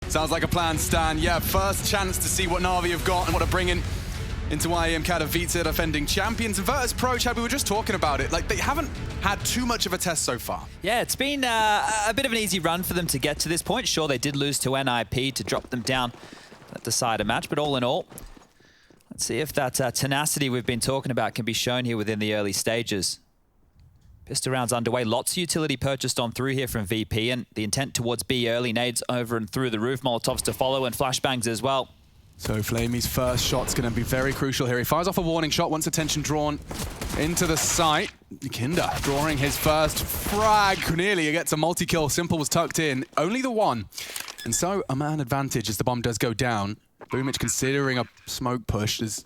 Sounds like a plan, Stan. Yeah, first chance to see what NAVI have got and what to bring in into IEM Katowice, defending champions. And Virtus.pro, Chad, we were just talking about it. Like, they haven't had too much of a test so far. Yeah, it's been a bit of an easy run for them to get to this point. Sure, they did lose to NIP to drop them down at the side of match, but all in all, let's see if that tenacity we've been talking about can be shown here within the early stages. Pistol rounds underway. Lots of utility purchased on through here from VP, and the intent towards B early. Nades over and through the roof. Molotovs to follow, and flashbangs as well. So Flamey's first shot's going to be very crucial here. He fires off a warning shot, once attention drawn into the site. Kinder drawing his first frag. Nearly he gets a multi-kill. Simple was tucked in. Only the one. And so a man advantage as the bomb does go down. Boomich considering a smoke push. There's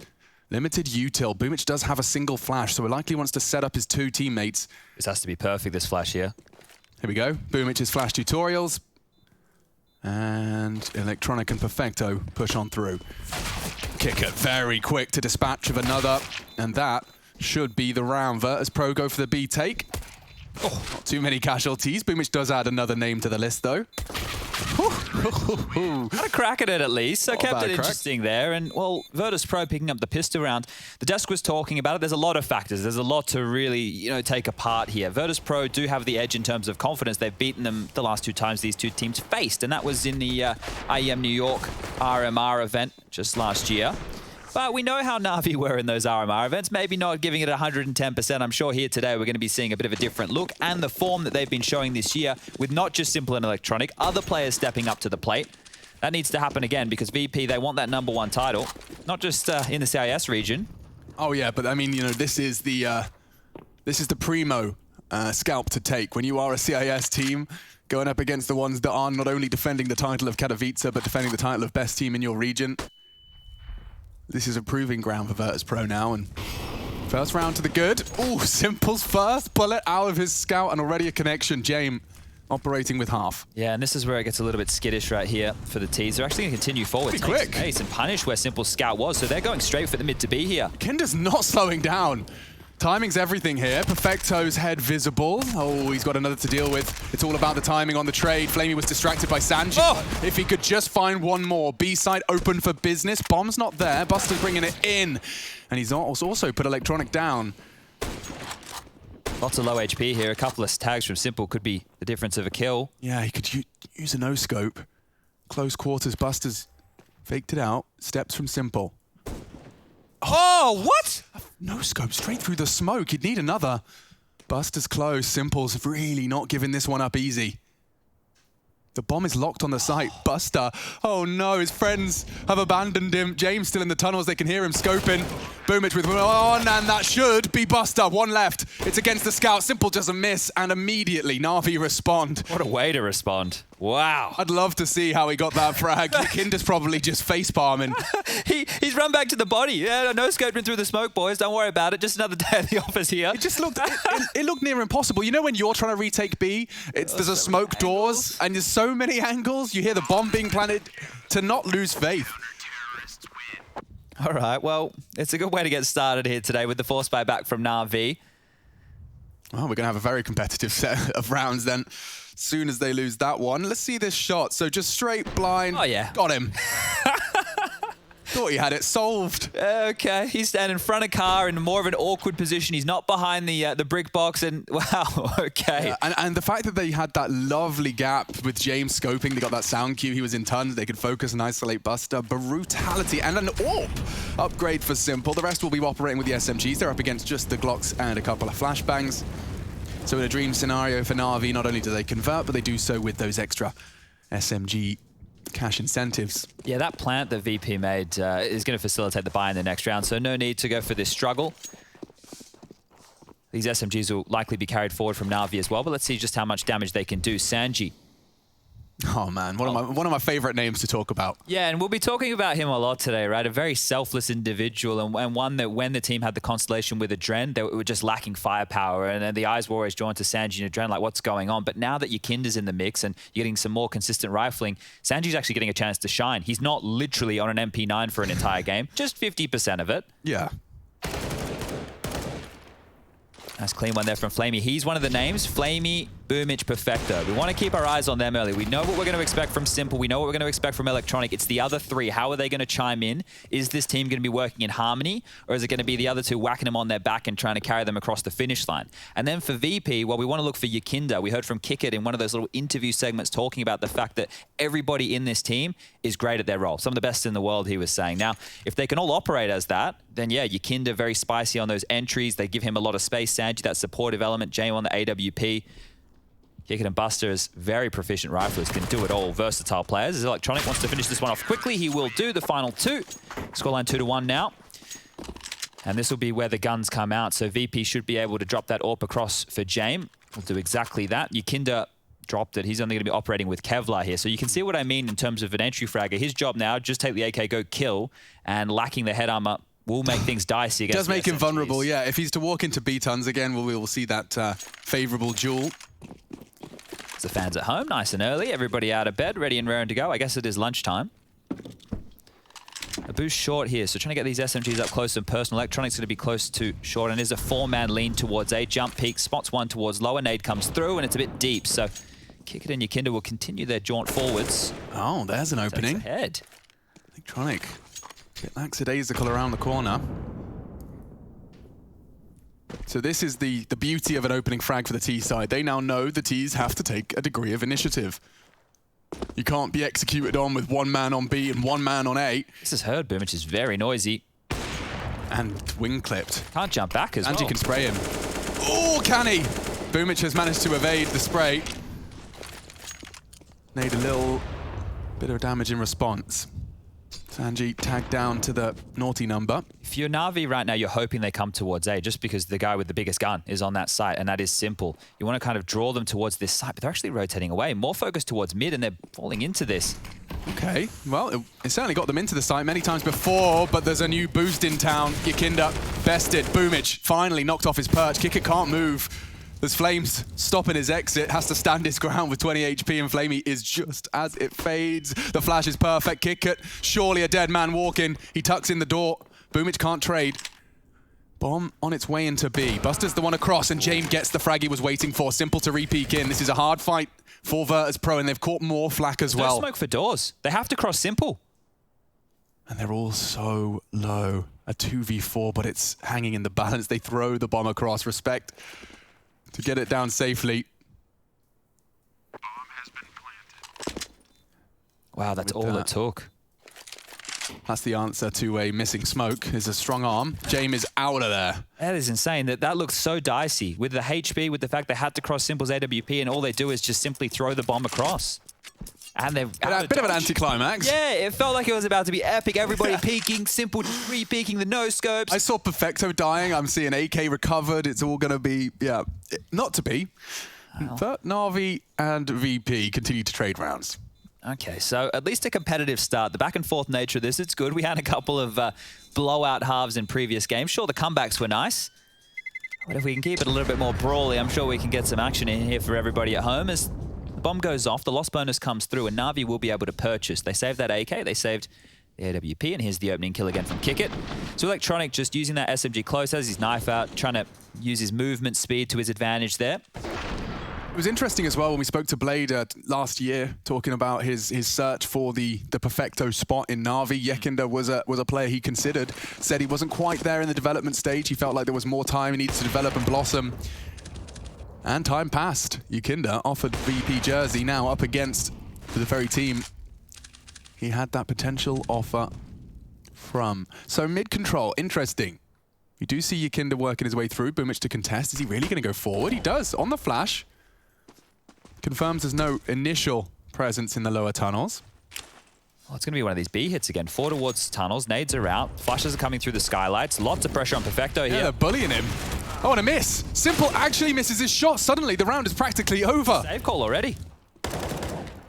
limited util. Boomich does have a single flash, so he likely wants to set up his two teammates. This has to be perfect, this flash here. Here we go. Boomich's flash tutorials. And Electronic and Perfecto push on through. Kicker very quick to dispatch of another. And that should be the round. Virtus.pro go for the B take. Oh, not too many casualties. Boomich does add another name to the list, though. Had a crack at it at least, so kept it interesting there. And, well, Virtus.pro picking up the pistol round. The desk was talking about it. There's a lot of factors. There's a lot to really, you know, take apart here. Virtus.pro do have the edge in terms of confidence. They've beaten them the last two times these two teams faced, and that was in the IEM New York RMR event just last year. But we know how NAVI were in those RMR events, maybe not giving it 110%. I'm sure here today we're going to be seeing a bit of a different look, and the form that they've been showing this year with not just Simple and Electronic, other players stepping up to the plate. That needs to happen again because VP, they want that #1 title, not just in the CIS region. Oh yeah, but I mean, you know, this is the primo scalp to take when you are a CIS team going up against the ones that are not only defending the title of Katowice, but defending the title of best team in your region. This is a proving ground for Virtus.pro now, and first round to the good. Ooh, Simple's first bullet out of his scout, and already a connection. Jame operating with half. Yeah, and this is where it gets a little bit skittish right here for the T's. They're actually going to continue forward. Pretty quick. Pace and punish where Simple's scout was, so they're going straight for the mid to B here. Kinder's not slowing down. Timing's everything here. Perfecto's head visible. Oh, he's got another to deal with. It's all about the timing on the trade. Flamey was distracted by Sanji. Oh! If he could just find one more. B-side open for business. Bomb's not there. Buster's bringing it in. And he's also put Electronic down. Lots of low HP here. A couple of tags from Simple could be the difference of a kill. Yeah, he could use a no-scope. Close quarters. Buster's faked it out. Steps from Simple. Oh, what? No scope, straight through the smoke. He'd need another. Buster's close. Simple's really not giving this one up easy. The bomb is locked on the site. Buster, oh no, his friends have abandoned him. James still in the tunnels. They can hear him scoping. Boomich with on, and that should be Buster. One left. It's against the scout. Simple doesn't miss, and immediately NAVI respond. What a way to respond. Wow. I'd love to see how he got that frag. Kinder's probably just face palming. He's run back to the body. Yeah, no scoping through the smoke, boys. Don't worry about it. Just another day at the office here. It just looked, it looked near impossible. You know when you're trying to retake B, there's a smoke doors, and there's so many angles. You hear the bomb being planted to not lose faith. All right, well, it's a good way to get started here today with the force buyback from NAVI. Well, we're going to have a very competitive set of rounds then. As soon as they lose that one. Let's see this shot. So just straight blind. Oh, yeah. Got him. Thought he had it solved. Okay, he's standing in front of car in more of an awkward position. He's not behind the brick box, and wow, okay. Yeah, and the fact that they had that lovely gap with James scoping, they got that sound cue, he was in tons, they could focus and isolate Buster. Brutality and an AWP upgrade for Simple. The rest will be operating with the SMGs. They're up against just the Glocks and a couple of flashbangs. So in a dream scenario for NAVI, not only do they convert, but they do so with those extra SMG cash incentives. Yeah, that plant that VP made is going to facilitate the buy in the next round, so no need to go for this struggle. These SMGs will likely be carried forward from NAVI as well, but let's see just how much damage they can do. Sanji. Oh man, one of my favorite names to talk about. Yeah, and we'll be talking about him a lot today, right? A very selfless individual, and one that when the team had the constellation with Adren, they were just lacking firepower, and the eyes were always drawn to Sanji and Adren, like what's going on? But now that your Kinder's in the mix and you're getting some more consistent rifling, Sanji's actually getting a chance to shine. He's not literally on an MP9 for an entire game, just 50% of it. Yeah. Nice clean one there from Flamey. He's one of the names. Flamey, Boomich, Perfecto. We want to keep our eyes on them early. We know what we're going to expect from Simple. We know what we're going to expect from Electronic. It's the other three. How are they going to chime in? Is this team going to be working in harmony, or is it going to be the other two whacking them on their back and trying to carry them across the finish line? And then for VP, well, we want to look for Yakinda. We heard from Kickit in one of those little interview segments talking about the fact that everybody in this team is great at their role. Some of the best in the world, he was saying. Now, if they can all operate as that, then yeah, Yakinda very spicy on those entries. They give him a lot of space. Sanji, that supportive element. Jame on the AWP. Kickit and Buster is very proficient riflers, can do it all. Versatile players. As Electronic wants to finish this one off quickly, he will do the final two. Scoreline 2-1 now. And this will be where the guns come out. So VP should be able to drop that AWP across for Jame. We'll do exactly that. Yakinda dropped it. He's only going to be operating with Kevlar here. So you can see what I mean in terms of an entry fragger. His job now, just take the AK, go kill, and lacking the head armor will make things dicey against does make him vulnerable, yeah. If he's to walk into B-tons again, we will see that favorable duel. The fans at home, nice and early. Everybody out of bed, ready and raring to go. I guess it is lunchtime. A boost short here, so trying to get these SMGs up close and personal. Electronic's going to be close to short, and there's a four-man lean towards A. Jump peak, spots one towards lower. Nade comes through, and it's a bit deep, so Kickit and Yakinda will continue their jaunt forwards. Oh, there's an opening. Ahead. Electronic. Bit lackadaisical around the corner. So this is the beauty of an opening frag for the T side. They now know the Ts have to take a degree of initiative. You can't be executed on with one man on B and one man on A. This is heard, Boomich is very noisy. And wing clipped. Can't jump back as well. And you can spray him. Oh, can he? Boomich has managed to evade the spray. Made a little bit of damage in response. Sanji tagged down to the naughty number. If you're Navi right now, you're hoping they come towards A just because the guy with the biggest gun is on that site, and that is Simple. You want to kind of draw them towards this site, but they're actually rotating away. More focused towards mid, and they're falling into this. Okay, well, it certainly got them into the site many times before, but there's a new boost in town. Yakinda bested. Boomich finally knocked off his perch. Kickit can't move. There's Flames stopping his exit, has to stand his ground with 20 HP, and Flamey is just as it fades. The flash is perfect. Kickit, surely a dead man walking. He tucks in the door. Boomich can't trade. Bomb on its way into B. Buster's the one across, and Jame gets the frag he was waiting for. Simple to re-peek in. This is a hard fight for Virtus.pro, and they've caught more flak as well. No smoke for doors. They have to cross Simple. And they're all so low. A 2v4, but it's hanging in the balance. They throw the bomb across. Respect to get it down safely. Bomb has been planted. Wow, that's all it took. That's the answer to a missing smoke, is a strong arm. Jame is out of there. That is insane. That looks so dicey. With the HP, with the fact they had to cross Simple's AWP, and all they do is just simply throw the bomb across. And they've a bit of an anticlimax. Yeah, it felt like it was about to be epic. Everybody peeking, Simple re-peeking the no-scopes. I saw Perfecto dying. I'm seeing AK recovered. It's all going to be, yeah, not to be. Well. But Navi and VP continue to trade rounds. Okay, so at least a competitive start. The back and forth nature of this, it's good. We had a couple of blowout halves in previous games. Sure, the comebacks were nice. But if we can keep it a little bit more brawly, I'm sure we can get some action in here for everybody at home. As the bomb goes off, the loss bonus comes through, and Navi will be able to purchase. They saved that AK, they saved the AWP, and here's the opening kill again from Kickit. So Electronic just using that SMG close, has his knife out, trying to use his movement speed to his advantage there. It was interesting as well when we spoke to Blade last year, talking about his search for the Perfecto spot in Navi. Yakinda was a player he considered. Said he wasn't quite there in the development stage. He felt like there was more time he needed to develop and blossom. And time passed. Yakinda offered VP jersey, now up against the very team he had that potential offer from. So mid-control, interesting. You do see Yakinda working his way through. Boomich to contest. Is he really going to go forward? He does, on the flash. Confirms there's no initial presence in the lower tunnels. Well, it's going to be one of these B hits again. 4 towards tunnels. Nades are out. Flashes are coming through the skylights. Lots of pressure on Perfecto here. Yeah, they're bullying him. Oh, and a miss. Simple actually misses his shot. Suddenly, the round is practically over. Save call already.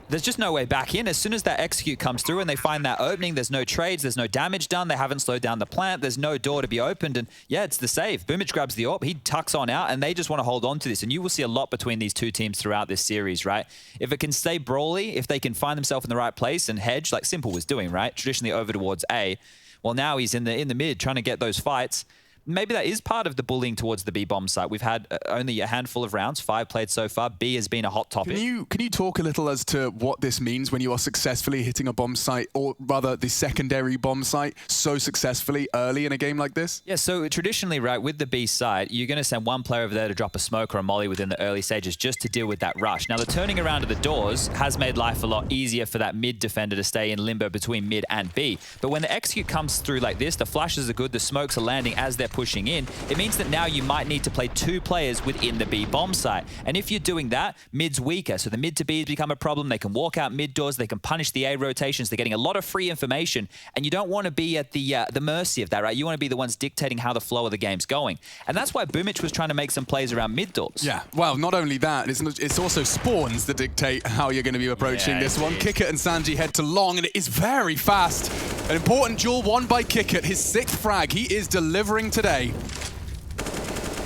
There's just no way back in. As soon as that execute comes through and they find that opening, there's no trades, there's no damage done, they haven't slowed down the plant, there's no door to be opened, and yeah, it's the save. Boomich grabs the AWP, he tucks on out, and they just want to hold on to this, and you will see a lot between these two teams throughout this series, right? If it can stay brawly, if they can find themselves in the right place and hedge, like Simple was doing, right? Traditionally over towards A. Well, now he's in the mid trying to get those fights. maybe that is part of the bullying towards the B bomb site. We've had only a handful of rounds, 5 played so far. B has been a hot topic. Can you talk a little as to what this means when you are successfully hitting a bomb site, or rather the secondary bomb site, so successfully early in a game like this? Yeah, so traditionally, right, with the B site, you're going to send one player over there to drop a smoke or a molly within the early stages just to deal with that rush. Now, the turning around of the doors has made life a lot easier for that mid defender to stay in limbo between mid and B. But when the execute comes through like this, the flashes are good, the smokes are landing as they're pushing in, it means that now you might need to play 2 players within the B bomb site. And if you're doing that, mid's weaker. So the mid to B's become a problem. They can walk out mid doors, they can punish the A rotations, they're getting a lot of free information, and you don't want to be at the mercy of that, right? You want to be the ones dictating how the flow of the game's going. And that's why Boomich was trying to make some plays around mid doors. Yeah, well, not only that, it's also spawns that dictate how you're going to be approaching this one. Kickit and Sanji head to long, and it is very fast. An important duel won by Kickit, his 6th frag. He is delivering today.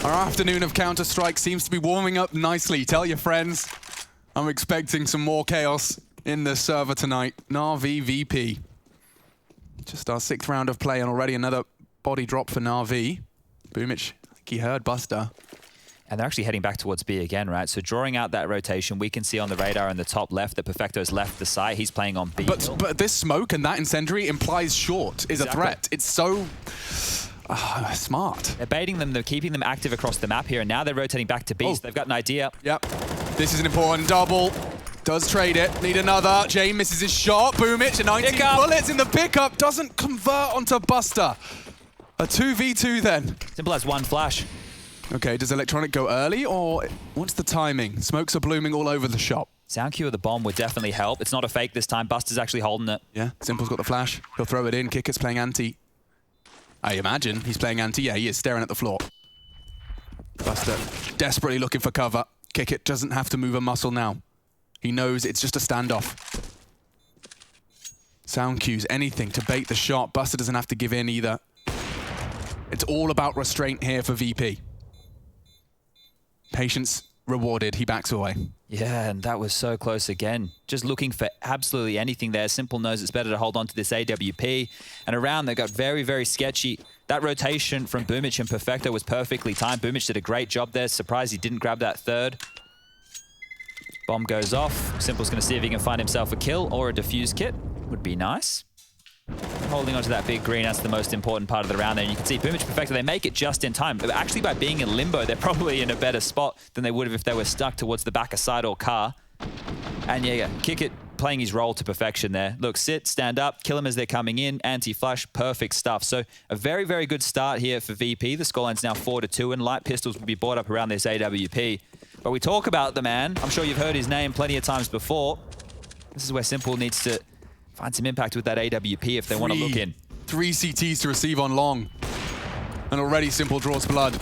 Our afternoon of Counter-Strike seems to be warming up nicely. Tell your friends, I'm expecting some more chaos in the server tonight. NAVI VP. Just our 6th round of play, and already another body drop for NAVI. Boomich, I think he heard Buster. And they're actually heading back towards B again, right? So drawing out that rotation, we can see on the radar in the top left that Perfecto's left the site. He's playing on B. But this smoke and that incendiary implies short is a threat. It's so smart. They're baiting them, they're keeping them active across the map here, and now they're rotating back to B, so they've got an idea. Yep. This is an important double. Does trade it. Need another. Jay misses his shot. Boomich, 19 bullets in the pickup. Doesn't convert onto Buster. A 2v2 then. Simple as 1 flash. Okay, does Electronic go early, or what's the timing? Smokes are blooming all over the shop. Sound cue of the bomb would definitely help. It's not a fake this time. Buster's actually holding it. Yeah, Simple's got the flash. He'll throw it in. Kickit's playing anti. I imagine he's playing anti. Yeah, he is staring at the floor. Buster desperately looking for cover. Kickit doesn't have to move a muscle now. He knows it's just a standoff. Sound cues, anything to bait the shot. Buster doesn't have to give in either. It's all about restraint here for VP. Patience rewarded. He backs away. Yeah, and that was so close again. Just looking for absolutely anything there. Simple knows it's better to hold on to this AWP. And around, they got very, very sketchy. That rotation from Boomich and Perfecto was perfectly timed. Boomich did a great job there. Surprised he didn't grab that 3rd. Bomb goes off. Simple's going to see if he can find himself a kill or a defuse kit. Would be nice. Holding onto that big green, that's the most important part of the round there. And you can see Boomich Perfecto, they make it just in time. But actually, by being in limbo, they're probably in a better spot than they would have if they were stuck towards the back of side or car. And yeah, Kickit playing his role to perfection there. Look, sit, stand up, kill them as they're coming in, anti-flash, perfect stuff. So a very, very good start here for VP. The scoreline's now 4-2, and light pistols will be brought up around this AWP. But we talk about the man. I'm sure you've heard his name plenty of times before. This is where Simple needs to find some impact with that AWP if they want to look in. 3 CTs to receive on long. And already Simple draws blood.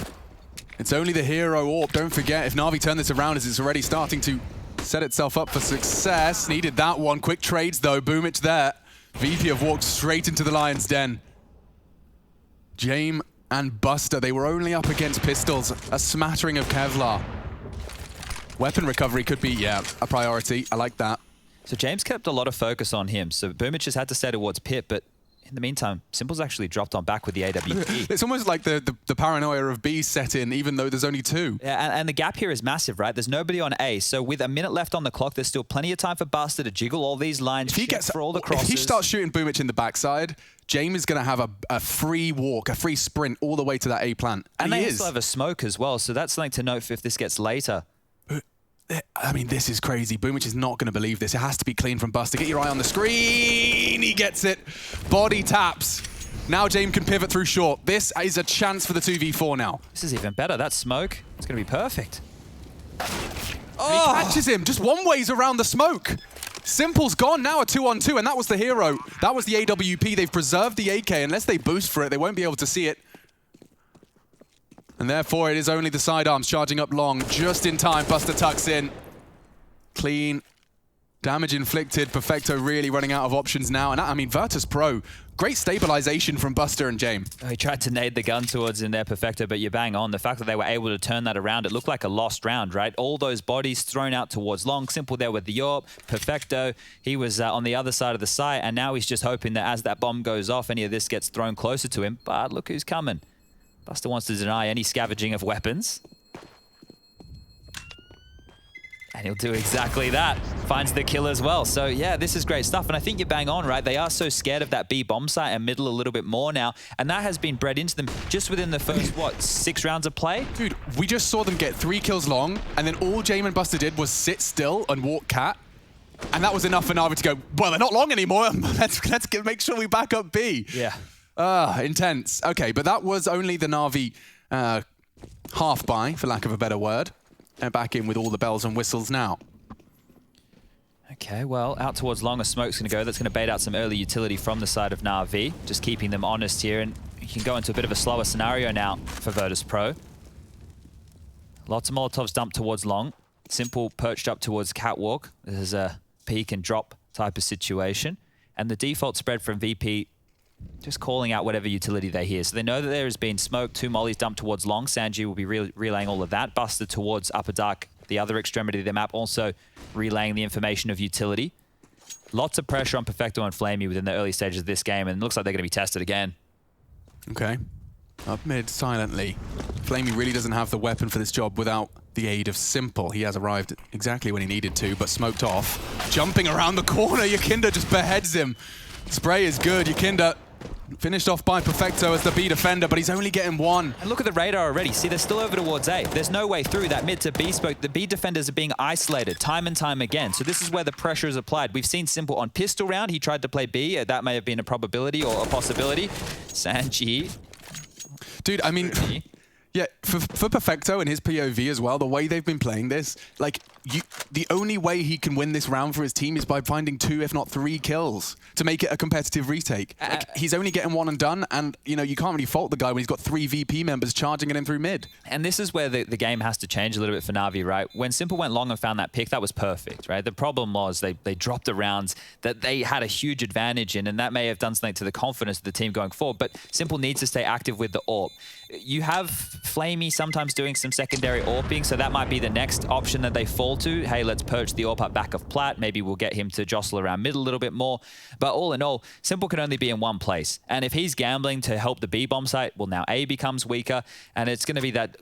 It's only the hero AWP. Don't forget, if Na'Vi turn this around, as it's already starting to set itself up for success. Needed that one. Quick trades, though. Boomich there. VP have walked straight into the Lion's Den. Jame and Buster, they were only up against pistols. A smattering of Kevlar. Weapon recovery could be, yeah, a priority. I like that. So James kept a lot of focus on him. So Boomich has had to stay towards Pit, but in the meantime, Simple's actually dropped on back with the AWP. It's almost like the paranoia of B set in, even though there's only 2. Yeah, and the gap here is massive, right? There's nobody on A, so with a minute left on the clock, there's still plenty of time for Buster to jiggle all these lines, if he gets for all the crosses. If he starts shooting Boomich in the backside, James is going to have a free walk, a free sprint all the way to that A plant. And they still have a smoke as well, so that's something to note if this gets later. I mean, this is crazy. Boomich is not going to believe this. It has to be clean from Buster. Get your eye on the screen. He gets it. Body taps. Now James can pivot through short. This is a chance for the 2v4 now. This is even better. That smoke, it's going to be perfect. Oh! He catches him. Just one ways around the smoke. Simple's gone. Now a 2-on-2, and that was the hero. That was the AWP. They've preserved the AK. Unless they boost for it, they won't be able to see it. And therefore, it is only the sidearms charging up long. Just in time, Buster tucks in. Clean. Damage inflicted. Perfecto really running out of options now. And I mean, Virtus.pro, great stabilization from Buster and Jame. Oh, he tried to nade the gun towards in there, Perfecto, but you bang on. The fact that they were able to turn that around, it looked like a lost round, right? All those bodies thrown out towards long. Simple there with the AWP. Perfecto, he was on the other side of the site, and now he's just hoping that as that bomb goes off, any of this gets thrown closer to him. But look who's coming. Dust2 wants to deny any scavenging of weapons. And he'll do exactly that. Finds the kill as well. So yeah, this is great stuff. And I think you're bang on, right? They are so scared of that B bomb site and middle a little bit more now. And that has been bred into them just within the first, what, 6 rounds of play? Dude, we just saw them get 3 kills long, and then all Jame and Buster did was sit still and walk cat. And that was enough for NAVI to go, well, they're not long anymore. let's make sure we back up B. Yeah. Intense. Okay, but that was only the NAVI half buy, for lack of a better word. And back in with all the bells and whistles now. Okay, well, out towards long, a smoke's going to go. That's going to bait out some early utility from the side of NAVI, just keeping them honest here. And you can go into a bit of a slower scenario now for Virtus.pro. Lots of Molotovs dumped towards long. Simple perched up towards catwalk. This is a peek and drop type of situation. And the default spread from VP just calling out whatever utility they hear. So they know that there has been smoke, 2 mollies dumped towards long. Sanji will be relaying all of that. Buster towards upper dark, the other extremity of the map, also relaying the information of utility. Lots of pressure on Perfecto and Flamey within the early stages of this game, and it looks like they're going to be tested again. Okay. Up mid silently. Flamey really doesn't have the weapon for this job without the aid of Simple. He has arrived exactly when he needed to, but smoked off. Jumping around the corner, Yakinda just beheads him. Spray is good. Yakinda finished off by Perfecto as the B defender, but he's only getting 1. And look at the radar already. See, they're still over towards A. There's no way through that mid to B smoke. The B defenders are being isolated time and time again. So this is where the pressure is applied. We've seen Simple on pistol round. He tried to play B. That may have been a probability or a possibility. Sanji. Dude, I mean, yeah, for Perfecto and his POV as well, the way they've been playing this, like, the only way he can win this round for his team is by finding 2, if not 3 kills to make it a competitive retake. Like, he's only getting 1 and done, and, you know, you can't really fault the guy when he's got 3 VP members charging at him through mid. And this is where the game has to change a little bit for NAVI, right? When Simple went long and found that pick, that was perfect, right? The problem was they dropped the rounds that they had a huge advantage in, and that may have done something to the confidence of the team going forward, but Simple needs to stay active with the AWP. You have Flamey sometimes doing some secondary AWPing, so that might be the next option that they fall to. Hey, let's perch the AWP up back of Plat. Maybe we'll get him to jostle around mid a little bit more. But all in all, Simple can only be in one place. And if he's gambling to help the B bomb site, well, now A becomes weaker, and it's going to be that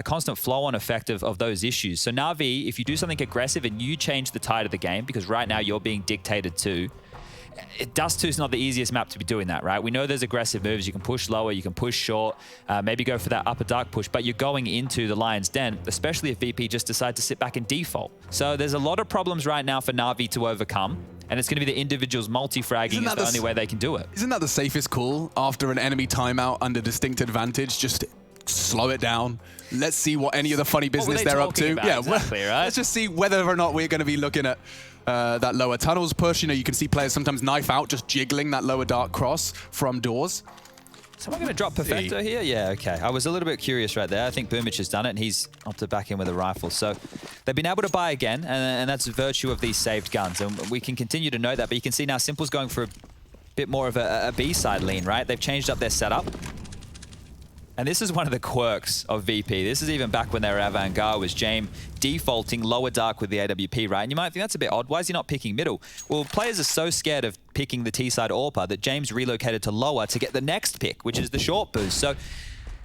constant flow-on effect of those issues. So NAVI, if you do something aggressive and you change the tide of the game, because right now you're being dictated to, Dust2 is not the easiest map to be doing that, right? We know there's aggressive moves. You can push lower, you can push short, maybe go for that upper dark push, but you're going into the Lion's Den, especially if VP just decide to sit back in default. So there's a lot of problems right now for NAVI to overcome, and it's going to be the individuals multi-fragging is the only way they can do it. Isn't that the safest call after an enemy timeout under distinct advantage? Just slow it down. Let's see what any of the funny business they're up to. Yeah, exactly, right? Let's just see whether or not we're going to be looking at that lower tunnels push. You know, you can see players sometimes knife out, just jiggling that lower dark cross from doors. Someone going to drop Perfecto here? Yeah, okay. I was a little bit curious right there. I think Boomich has done it, and he's opted back in with a rifle. So they've been able to buy again, and that's a virtue of these saved guns. And we can continue to note that, but you can see now Simple's going for a bit more of a B-side lean, right? They've changed up their setup. And this is one of the quirks of VP. This is even back when they were avant-garde, was Jame defaulting lower dark with the AWP, right? And you might think that's a bit odd. Why is he not picking middle? Well, players are so scared of picking the T-side AWPer that James relocated to lower to get the next pick, which is the short boost. So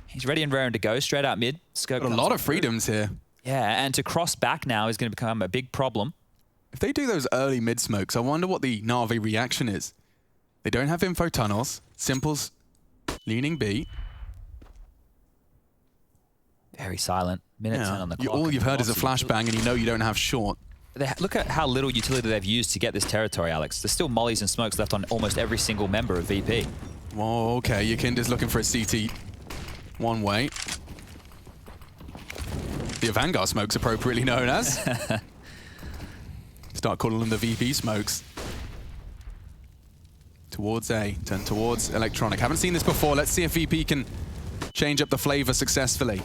he's ready and raring to go, straight out mid. Got a lot of freedoms here. Yeah, and to cross back now is going to become a big problem. If they do those early mid smokes, I wonder what the NAVI reaction is. They don't have info tunnels. Simple's leaning B. Very silent. Minute 10 on the clock. All you've heard is a flashbang, and you know you don't have short. Look at how little utility they've used to get this territory, Alex. There's still mollies and smokes left on almost every single member of VP. Whoa, okay. Yakinda's looking for a CT one way. The Vanguard smokes, appropriately known as. Start calling them the VP smokes. Towards A, turn towards Electronic. Haven't seen this before. Let's see if VP can change up the flavor successfully.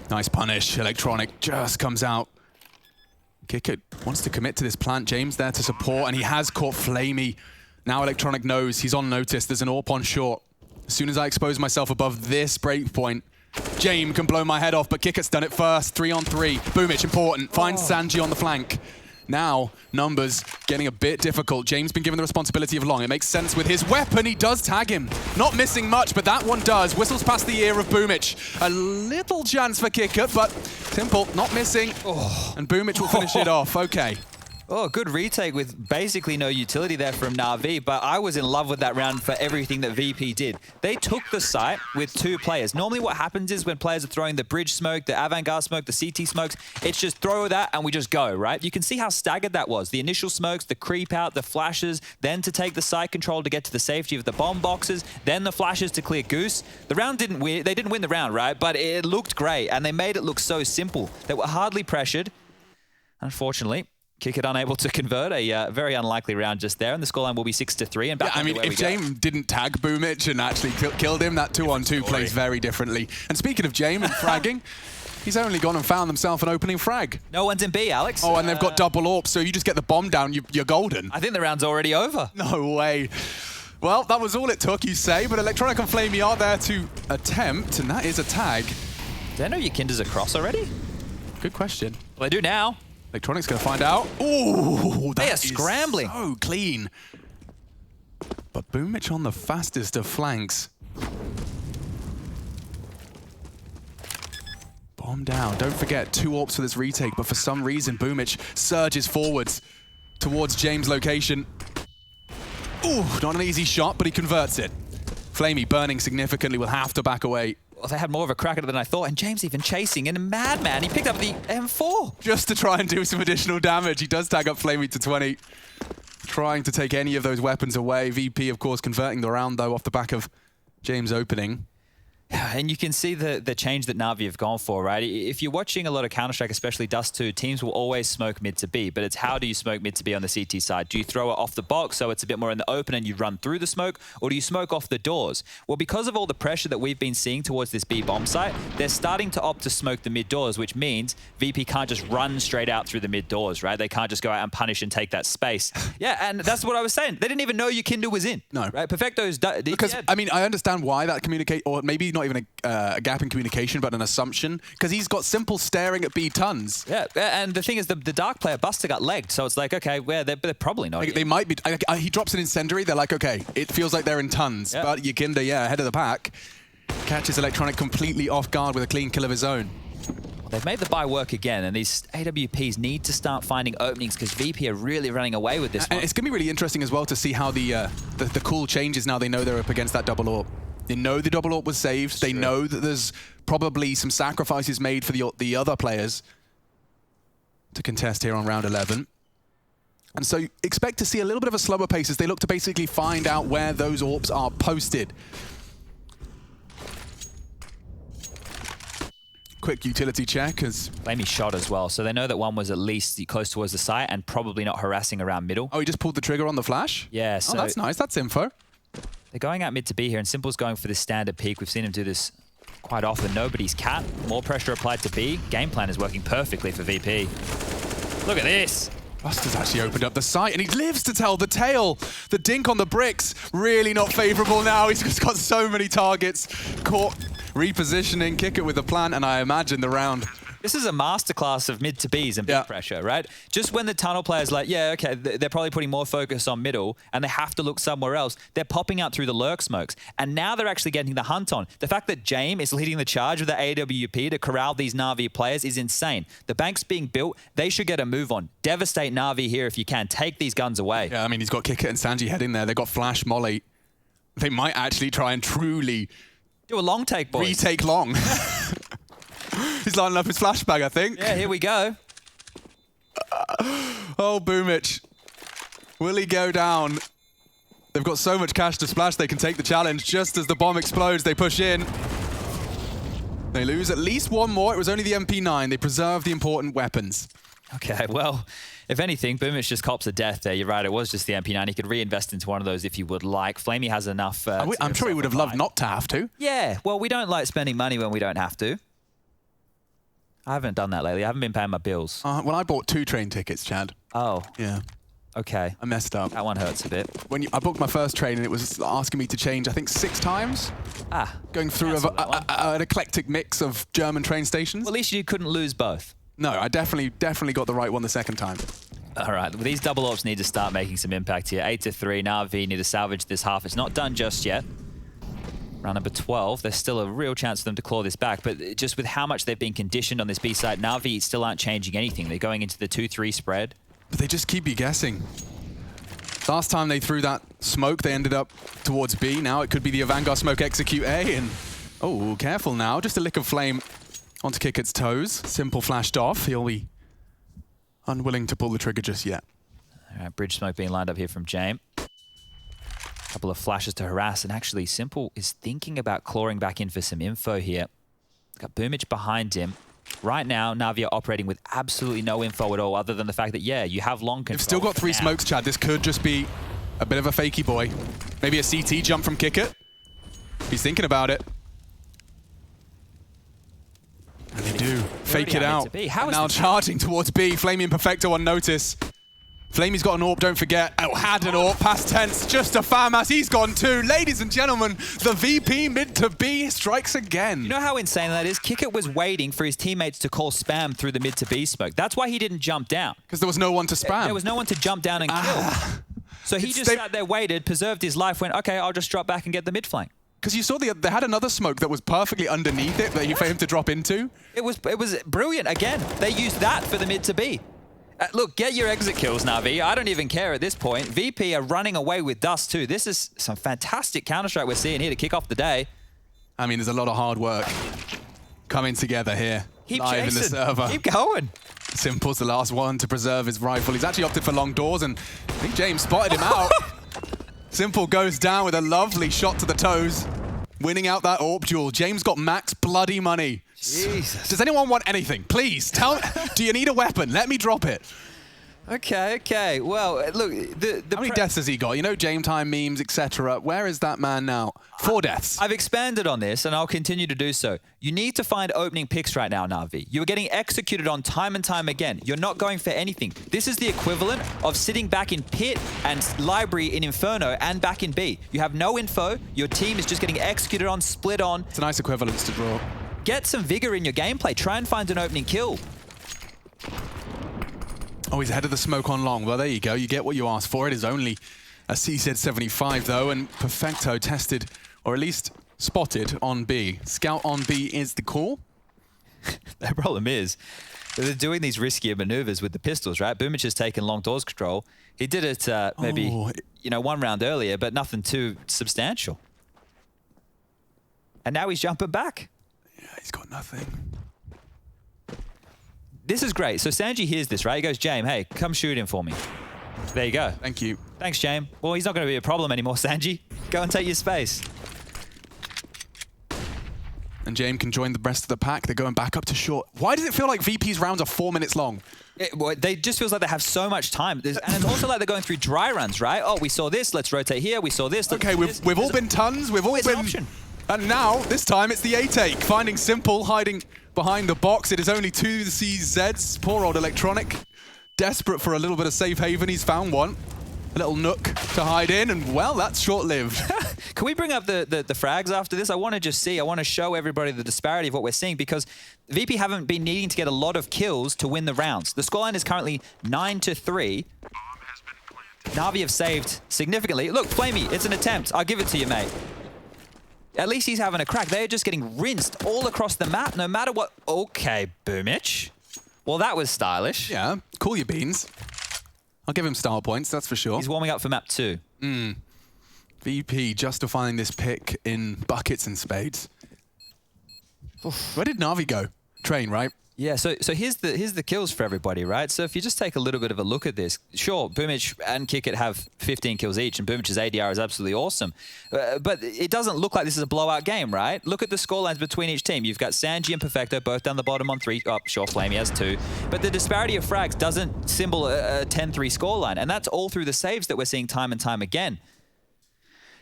Nice punish. Electronic just comes out. Kicker wants to commit to this plant. James there to support, and he has caught Flamey. Now Electronic knows he's on notice. There's an AWP on short. As soon as I expose myself above this break point, James can blow my head off, but Kicker's done it first. 3 on 3. Boomich, important. Finds Sanji on the flank. Now, numbers getting a bit difficult. James been given the responsibility of long. It makes sense with his weapon. He does tag him. Not missing much, but that one does. Whistles past the ear of Boomich. A little chance for Kicker, but Simple not missing. Oh. And Boomich will finish it off. Okay. Oh, good retake with basically no utility there from NAVI, but I was in love with that round for everything that VP did. They took the site with 2 players. Normally what happens is when players are throwing the bridge smoke, the avant-garde smoke, the CT smokes, it's just throw that and we just go, right? You can see how staggered that was. The initial smokes, the creep out, the flashes, then to take the site control to get to the safety of the bomb boxes, then the flashes to clear Goose. The round didn't win. They didn't win the round, right? But it looked great and they made it look so simple. They were hardly pressured. Unfortunately, Kicker unable to convert, a very unlikely round just there, and the scoreline will be 6-3. And back I mean, if James didn't tag Boomich and actually killed him, that 2-on-2 plays very differently. And speaking of James and fragging, he's only gone and found himself an opening frag. No one's in B, Alex. Oh, and they've got double AWP, so you just get the bomb down, you're golden. I think the round's already over. No way. Well, that was all it took, you say, but Electronic and Flamey are there to attempt, and that is a tag. Do they know your Kinder's across already? Good question. Well, they do now. Electronic's going to find out. Ooh, they are is scrambling. So clean. But Boomich on the fastest of flanks. Bomb down. Don't forget, 2 AWPs for this retake, but for some reason, Boomich surges forwards towards James' location. Ooh, not an easy shot, but he converts it. Flamey burning significantly, will have to back away. Well, they had more of a crack at it than I thought, and James even chasing, and Madman, he picked up the M4. Just to try and do some additional damage. He does tag up Flamey to 20. Trying to take any of those weapons away. VP, of course, converting the round, though, off the back of James opening. And you can see the change that Navi have gone for, right? If you're watching a lot of Counter-Strike, especially Dust2, teams will always smoke mid to B, but it's how do you smoke mid to B on the CT side? Do you throw it off the box so it's a bit more in the open and you run through the smoke, or do you smoke off the doors? Well, because of all the pressure that we've been seeing towards this B bomb site, they're starting to opt to smoke the mid doors, which means VP can't just run straight out through the mid doors, right? They can't just go out and punish and take that space. Yeah, and that's what I was saying. They didn't even know your Kinder was in. No. Right? Perfecto's... Because, I mean, I understand why that communicate, or maybe not even a gap in communication, but an assumption, because he's got Simple staring at B tons. Yeah, and the thing is, the Dark player, Buster, got legged, so it's like, okay, well, they're probably not. Like, they might be. He drops an incendiary, they're like, okay, it feels like they're in tons. Yep. But Yakinda, yeah, ahead of the pack, catches Electronic completely off guard with a clean kill of his own. They've made the buy work again, and these AWPs need to start finding openings because VP are really running away with this one. And it's going to be really interesting as well to see how the call changes now they know they're up against that double AWP. They know the double AWP was saved. They know that there's probably some sacrifices made for the other players to contest here on round 11. And so expect to see a little bit of a slower pace as they look to basically find out where those AWPs are posted. Quick utility check as... Flamey shot as well, so they know that one was at least close towards the site and probably not harassing around middle. Oh, he just pulled the trigger on the flash? Yeah, so... Oh, that's nice. That's info. They're going out mid to B here, and Simple's going for this standard peak. We've seen him do this quite often. Nobody's cat. More pressure applied to B. Game plan is working perfectly for VP. Look at this. Buster's actually opened up the site, and he lives to tell the tale. The dink on the bricks, really not favorable now. He's just got so many targets. Caught, repositioning, kick it with a plan, and I imagine the round. This is a masterclass of mid to Bs and big pressure, right? Just when the tunnel player's like, yeah, okay, they're probably putting more focus on middle and they have to look somewhere else, they're popping out through the lurk smokes. And now they're actually getting the hunt on. The fact that James is leading the charge with the AWP to corral these Na'Vi players is insane. The bank's being built. They should get a move on. Devastate Na'Vi here if you can. Take these guns away. Yeah, I mean, he's got Kicker and Sanji head in there. They've got Flash, Molly. They might actually try and truly... do a long take, boys. Retake long. He's lining up his flashbang, I think. Yeah, here we go. Oh, Boomich. Will he go down? They've got so much cash to splash, they can take the challenge. Just as the bomb explodes, they push in. They lose at least one more. It was only the MP9. They preserve the important weapons. Okay, well, if anything, Boomich just cops a death there. You're right, it was just the MP9. He could reinvest into one of those if he would like. Flamey has enough... I'm sure he would have loved not to have to. Yeah, well, we don't like spending money when we don't have to. I haven't done that lately. I haven't been paying my bills. Well, I bought 2 train tickets, Chad. Oh. Yeah. Okay. I messed up. That one hurts a bit. I booked my first train and it was asking me to change, I think, 6 times. Ah. Going through an eclectic mix of German train stations. Well, at least you couldn't lose both. No, I definitely got the right one the second time. All right, these double ops need to start making some impact here. 8-3, NAVI need to salvage this half. It's not done just yet. Round number 12, there's still a real chance for them to claw this back, but just with how much they've been conditioned on this B side, NAVI still aren't changing anything. They're going into the 2-3 spread. But they just keep you guessing. Last time they threw that smoke, they ended up towards B. Now it could be the Vanguard smoke execute A, and oh, careful now. Just a lick of flame onto Kickett's toes. Simple flashed off. He'll be unwilling to pull the trigger just yet. All right, bridge smoke being lined up here from Jame. Couple of flashes to harass, and actually Simple is thinking about clawing back in for some info here. Got Boomich behind him. Right now, Navi are operating with absolutely no info at all, other than the fact that, yeah, you have long control. They've still got 3 smokes, Chad. This could just be a bit of a fakey boy. Maybe a CT jump from Kickett. He's thinking about it. And they do. Fake it out. Now charging towards B. Flamey and Perfecto on notice. Flamey's got an AWP, don't forget. Oh, had an AWP, past tense, just a FAMAS, he's gone too. Ladies and gentlemen, the VP mid to B strikes again. You know how insane that is? Kickett was waiting for his teammates to call spam through the mid to B smoke. That's why he didn't jump down. Because there was no one to spam. There was no one to jump down and kill. So he just sat there, waited, preserved his life, went, okay, I'll just drop back and get the mid flank. Because you saw they had another smoke that was perfectly underneath it for him to drop into. It was brilliant. Again, they used that for the mid to B. Look, get your exit kills, Navi. I don't even care at this point. VP are running away with Dust2. This is some fantastic Counter-Strike we're seeing here to kick off the day. I mean, there's a lot of hard work coming together here. Keep live chasing. In the server. Keep going. Simple's the last one to preserve his rifle. He's actually opted for long doors, and I think James spotted him out. Simple goes down with a lovely shot to the toes, winning out that AWP duel. James got max bloody money. Jesus. Does anyone want anything? Please, tell me. Do you need a weapon? Let me drop it. Okay. Well, look, how many deaths has he got? You know, James time memes, etc. Where is that man now? 4 deaths. I've expanded on this, and I'll continue to do so. You need to find opening picks right now, Navi. You're getting executed on time and time again. You're not going for anything. This is the equivalent of sitting back in Pit and Library in Inferno and back in B. You have no info. Your team is just getting executed on, split on. It's a nice equivalence to draw. Get some vigor in your gameplay. Try and find an opening kill. Oh, he's ahead of the smoke on long. Well, there you go. You get what you asked for. It is only a CZ75, though, and Perfecto tested, or at least spotted, on B. Scout on B is the call. The problem is, they're doing these riskier maneuvers with the pistols, right? Boomich has taken long doors control. He did it maybe, one round earlier, but nothing too substantial. And now he's jumping back. Yeah, he's got nothing. This is great. So Sanji hears this, right? He goes, Jame, hey, come shoot him for me. There you go. Thank you. Thanks, Jame. Well, he's not going to be a problem anymore, Sanji. Go and take your space. And Jame can join the rest of the pack. They're going back up to short. Why does it feel like VP's rounds are 4 minutes long? They just feels like they have so much time. And it's also like they're going through dry runs, right? Oh, we saw this. Let's rotate here. We saw this. Okay, we've all been tons. We've all been... And now, this time, it's the A-take. Finding Simple, hiding behind the box. It is only 2 CZs. Poor old Electronic. Desperate for a little bit of safe haven. He's found one. A little nook to hide in, and well, that's short-lived. Can we bring up the frags after this? I want to show everybody the disparity of what we're seeing, because VP haven't been needing to get a lot of kills to win the rounds. The scoreline is currently 9-3. Navi have saved significantly. Look, Flamey, it's an attempt. I'll give it to you, mate. At least he's having a crack. They're just getting rinsed all across the map, no matter what. Okay, Boomich. Well, that was stylish. Yeah, cool your beans. I'll give him style points, that's for sure. He's warming up for map 2. VP justifying this pick in buckets and spades. Oof. Where did Navi go? Train, right? Yeah, so here's the kills for everybody, right? So if you just take a little bit of a look at this, sure, Boomich and Kickett have 15 kills each, and Boomich's ADR is absolutely awesome. But it doesn't look like this is a blowout game, right? Look at the scorelines between each team. You've got Sanji and Perfecto both down the bottom on 3. Oh, sure, Flamey has 2. But the disparity of frags doesn't symbol a 10-3 scoreline, and that's all through the saves that we're seeing time and time again.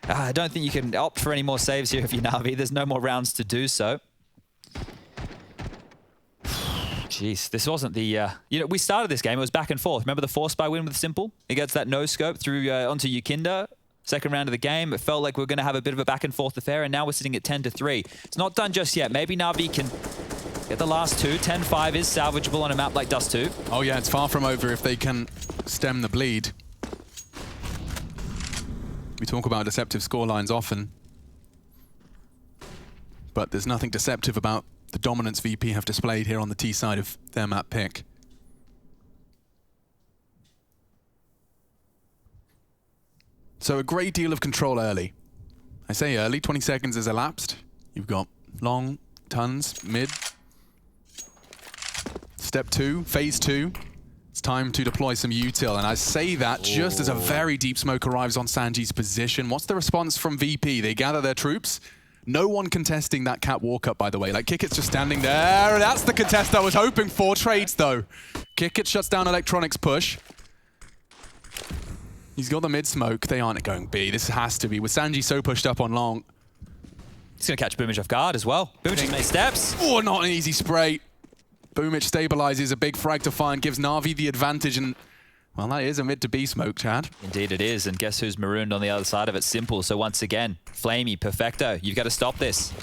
I don't think you can opt for any more saves here if you're Navi. There's no more rounds to do so. Jeez, this wasn't the... we started this game, it was back and forth. Remember the force buy win with Simple? He gets that no-scope through onto Yukinda. Second round of the game, it felt like we were going to have a bit of a back and forth affair, and now we're sitting at 10-3. It's not done just yet. Maybe Navi can Get the last two. 10-5 is salvageable on a map like Dust2. Oh yeah, it's far from over if they can stem the bleed. We talk about deceptive scorelines often, but there's nothing deceptive about the dominance VP have displayed here on the T side of their map pick. So a great deal of control early. I say early, 20 seconds has elapsed. You've got long, tons, mid. Step 2, phase 2. It's time to deploy some util, and I say that just as a very deep smoke arrives on Sanji's position. What's the response from VP? They gather their troops. No one contesting that cat walk-up, by the way. Like, Kickit's just standing there. That's the contest I was hoping for. Trades, though. Kickit shuts down Electronics' push. He's got the mid-smoke. They aren't going B. This has to be. With Sanji so pushed up on long. He's going to catch Boomich off guard as well. Boomich has made steps. Oh, not an easy spray. Boomich stabilizes a big frag to find, gives Na'Vi the advantage, and well, that is a mid to B smoke, Chad. Indeed it is, and guess who's marooned on the other side of it? Simple. So once again, Flamey, Perfecto, you've got to stop this.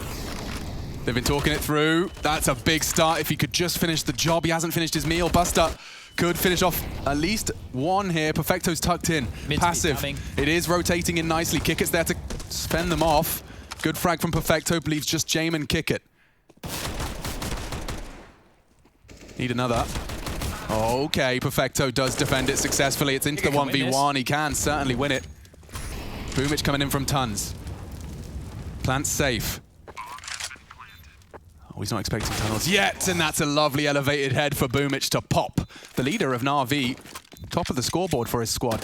They've been talking it through. That's a big start. If he could just finish the job. He hasn't finished his meal. Buster could finish off at least one here. Perfecto's tucked in. Passive. It is rotating in nicely. Kickit's there to fend them off. Good frag from Perfecto. Believes just Jame and Kickit. Need another. Okay, Perfecto does defend it successfully. It's into the 1v1. He can certainly win it. Boomich coming in from tons. Plant safe. Oh, he's not expecting tunnels yet, and that's a lovely elevated head for Boomich to pop. The leader of NAVI, top of the scoreboard for his squad.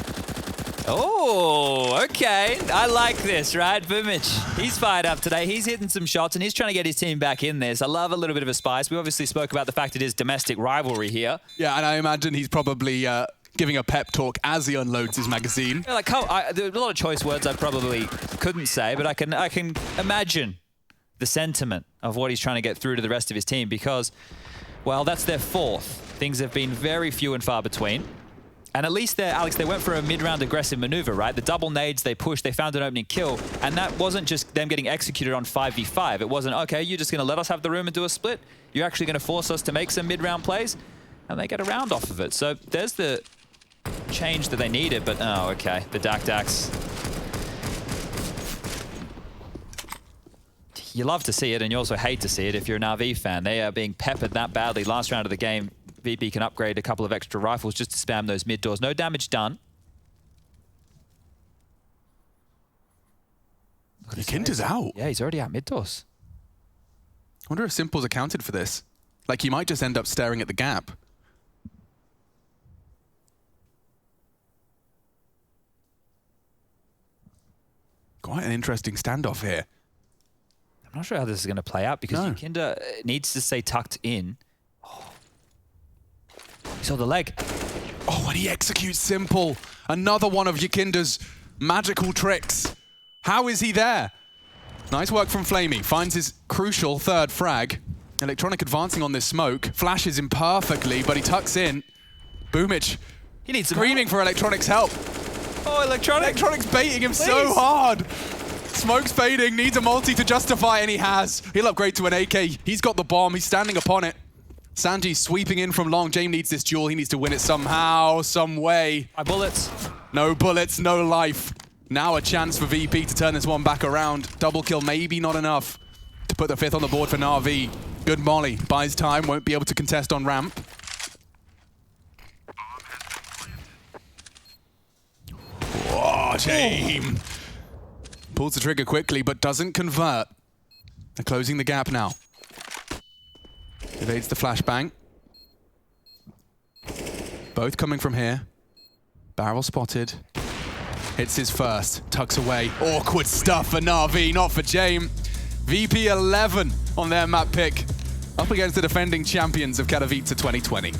Oh, okay. I like this, right? Boomich, he's fired up today. He's hitting some shots, and he's trying to get his team back in this. I love a little bit of a spice. We obviously spoke about the fact it is domestic rivalry here. Yeah, and I imagine he's probably giving a pep talk as he unloads his magazine. Yeah, like, there are a lot of choice words I probably couldn't say, but I can imagine the sentiment of what he's trying to get through to the rest of his team because, well, that's their fourth. Things have been very few and far between. And at least there, Alex, they went for a mid-round aggressive maneuver, right? The double nades, they pushed, they found an opening kill, and that wasn't just them getting executed on 5v5. It wasn't, okay, you're just going to let us have the room and do a split. You're actually going to force us to make some mid-round plays, and they get a round off of it. So there's the change that they needed, but oh, okay, the Dak-Daks. You love to see it, and you also hate to see it if you're a NAVI fan. They are being peppered that badly. Last round of the game, VP can upgrade a couple of extra rifles just to spam those mid doors. No damage done. Kinder's out. Yeah, he's already out mid doors. I wonder if Simple's accounted for this. Like, he might just end up staring at the gap. Quite an interesting standoff here. I'm not sure how this is going to play out because Kinder needs to stay tucked in. He saw the leg. Oh, and he executes Simple. Another one of Yakinda's magical tricks. How is he there? Nice work from Flamey. Finds his crucial third frag. Electronic advancing on this smoke. Flashes him perfectly, but he tucks in. Boomich. He needs screaming for Electronic's help. Oh, Electronic's baiting him so hard. Smoke's fading. Needs a multi to justify, and he has. He'll upgrade to an AK. He's got the bomb. He's standing upon it. Sanji's sweeping in from long. Jame needs this duel. He needs to win it somehow, some way. Bullets. No bullets, no life. Now a chance for VP to turn this one back around. Double kill, maybe not enough to put the fifth on the board for Na'Vi. Good molly. Buys time, won't be able to contest on ramp. Oh, Jame. Pulls the trigger quickly, but doesn't convert. They're closing the gap now. Evades the flashbang. Both coming from here. Barrel spotted. Hits his first. Tucks away. Awkward stuff for Na'Vi, not for Jame. VP 11 on their map pick. Up against the defending champions of Katowice 2020.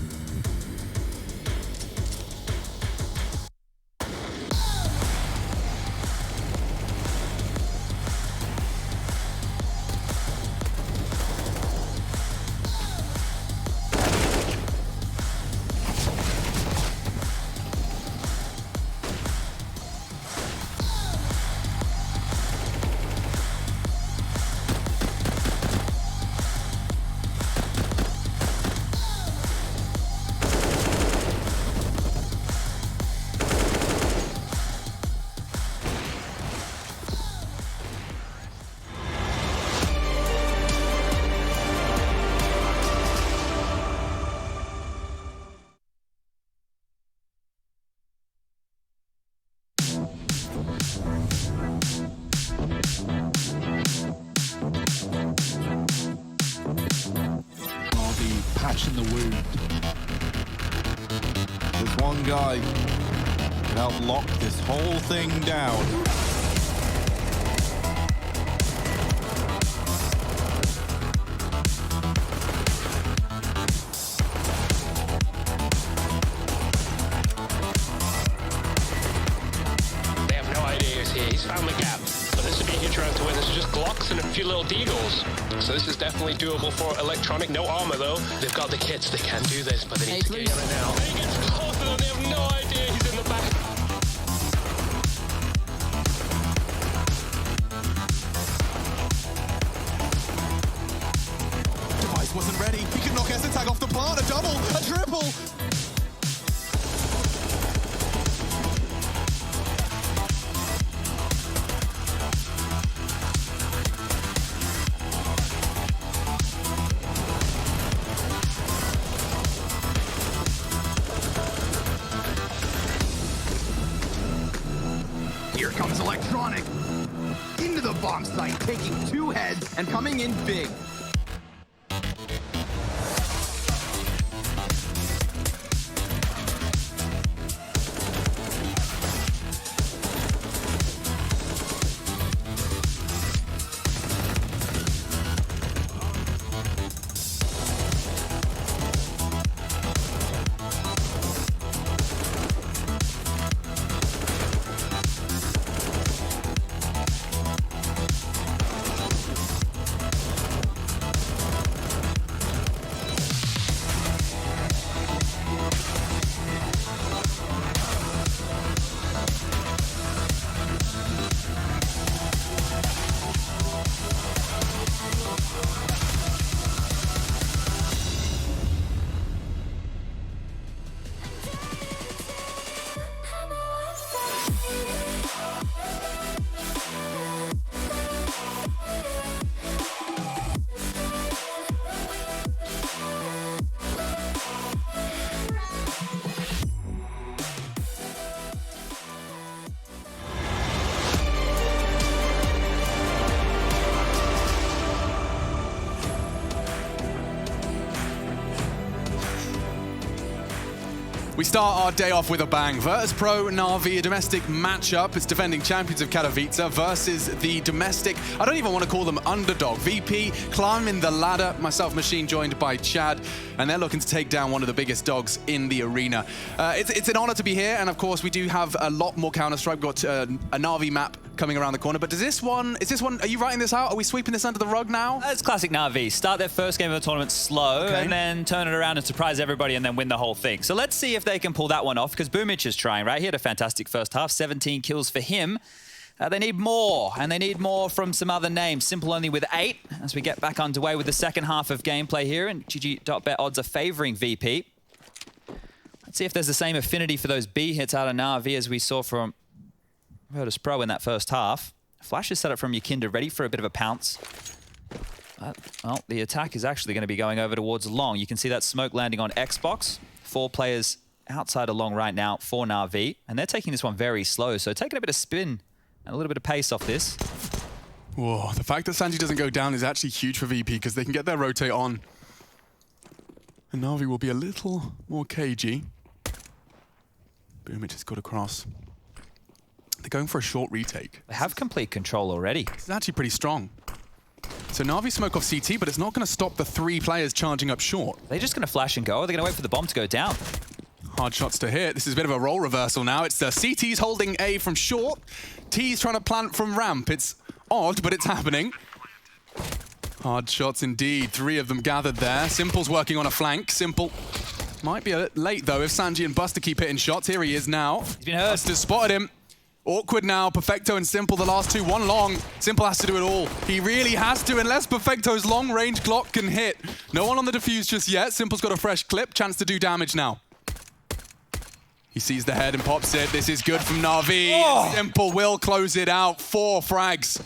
one guy can help lock this whole thing down. They have no idea he's here. He's found the gap. But this would be a huge round to win. This is just Glocks and a few little Deagles. So this is definitely doable for Electronic. No armor though. They've got the kits. They can do this, but they need to get it now. He gets closer and they have no idea he's in the back. Katowice wasn't ready. He could knock S-Tag off the plant. A double, a triple. Here comes Electronic. Into the bomb site, taking 2 heads and coming in big. We start our day off with a bang. Virtus.pro NAVI, a domestic matchup. It's defending champions of Katowice versus the domestic, I don't even want to call them underdog. VP climbing the ladder. Myself, Machine, joined by Chad, and they're looking to take down one of the biggest dogs in the arena. It's an honor to be here, and of course we do have a lot more Counter-Strike. We've got a NAVI map coming around the corner, but is this one, are you writing this out? Are we sweeping this under the rug now? It's classic NAVI. Start their first game of the tournament slow, Okay, and then turn it around and surprise everybody and then win the whole thing. So let's see if they can pull that one off, because Boomich is trying, right? He had a fantastic first half, 17 kills for him. They need more, and they need more from some other names. Simple only with 8, as we get back underway with the second half of gameplay here, and GG.BET odds are favoring VP. Let's see if there's the same affinity for those B hits out of NAVI as we saw from Virtus.pro in that first half. Flash is set up from Yakinda, ready for a bit of a pounce. But, well, the attack is actually going to be going over towards long. You can see that smoke landing on Xbox. 4 players outside of long right now for NAVI, and they're taking this one very slow, so taking a bit of spin and a little bit of pace off this. Whoa, the fact that Sanji doesn't go down is actually huge for VP, because they can get their rotate on. And NAVI will be a little more cagey. Boom, it just got across. They're going for a short retake. They have complete control already. It's actually pretty strong. So NAVI smoke off CT, but it's not going to stop the 3 players charging up short. They're just going to flash and go, or they're going to wait for the bomb to go down. Hard shots to hit. This is a bit of a role reversal now. It's the CT's holding A from short. T's trying to plant from ramp. It's odd, but it's happening. Hard shots indeed. 3 of them gathered there. Simple's working on a flank. Simple might be a bit late, though, if Sanji and Buster keep hitting shots. Here he is now. He's been hurt. Buster spotted him. Awkward now. Perfecto and Simple, the last 2. 1 long. Simple has to do it all. He really has to, unless Perfecto's long-range Glock can hit. No one on the defuse just yet. Simple's got a fresh clip. Chance to do damage now. He sees the head and pops it. This is good from NAVI. Oh. Simple will close it out. 4 frags.